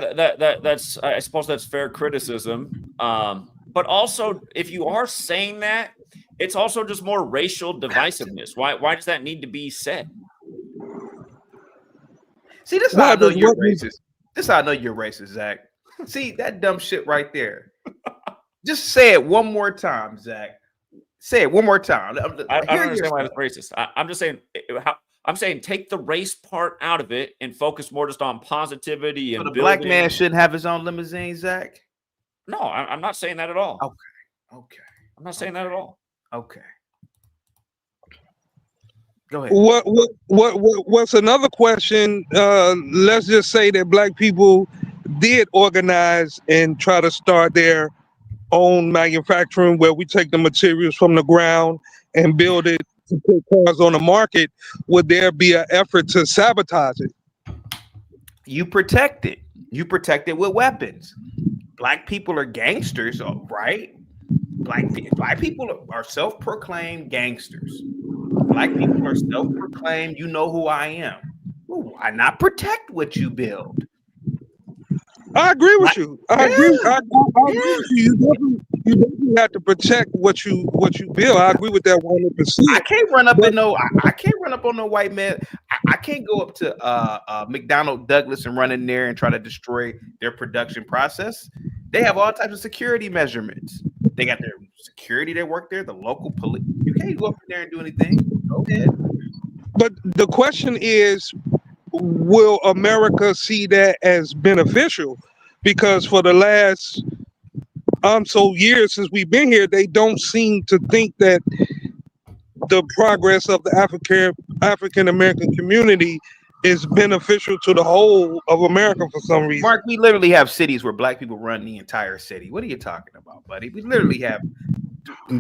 that's I suppose that's fair criticism. But also, if you are saying that, it's also just more racial divisiveness. Why does that need to be said? See, this is how I know you're racist. This is how I know you're racist, Zach. See, that dumb shit right there. Just say it one more time, Zach. Say it one more time. I don't understand why it's racist. I'm just saying I'm saying take the race part out of it and focus more just on positivity and the black man shouldn't have his own limousine, Zach. No, I'm not saying that at all. Okay. I'm not saying that at all. Okay. Go ahead. What's another question? Let's just say that black people did organize and try to start their own manufacturing where we take the materials from the ground and build it to put cars on the market. Would there be an effort to sabotage it? You protect it. You protect it with weapons. Black people are gangsters, right? Black people are self-proclaimed gangsters. Black people are self-proclaimed, you know who I am. Well, why not protect what you build? I agree with you. I agree. Yeah. I agree with you. You definitely have to protect what you build. I agree with that 100%. I can't run up in no. I can't run up on no white man. I can't go up to McDonnell Douglas and run in there and try to destroy their production process. They have all types of security measurements. They got their security that work there. The local police. You can't go up in there and do anything. Go ahead. But the question is, will America see that as beneficial? Because for the last so years since we've been here, they don't seem to think that the progress of the African American community is beneficial to the whole of America for some reason. Mark, we literally have cities where black people run the entire city. What are you talking about, buddy? We literally have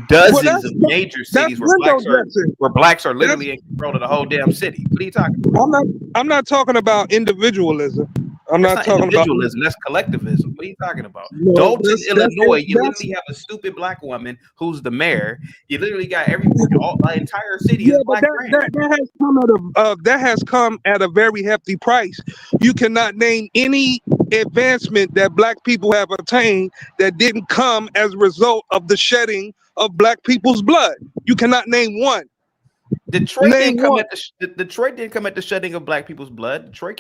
dozens of major cities where blacks are literally in control of the whole damn city. What are you talking about? I'm not talking about individualism. I'm That's not talking individualism. That's collectivism. What are you talking about? No, Dalton, Illinois, you literally have a stupid black woman who's the mayor. You literally got the entire city is black. That has come at a very hefty price. You cannot name any advancement that black people have attained that didn't come as a result of the shedding of black people's blood. You cannot name one. Detroit didn't come at the shedding of black people's blood. Detroit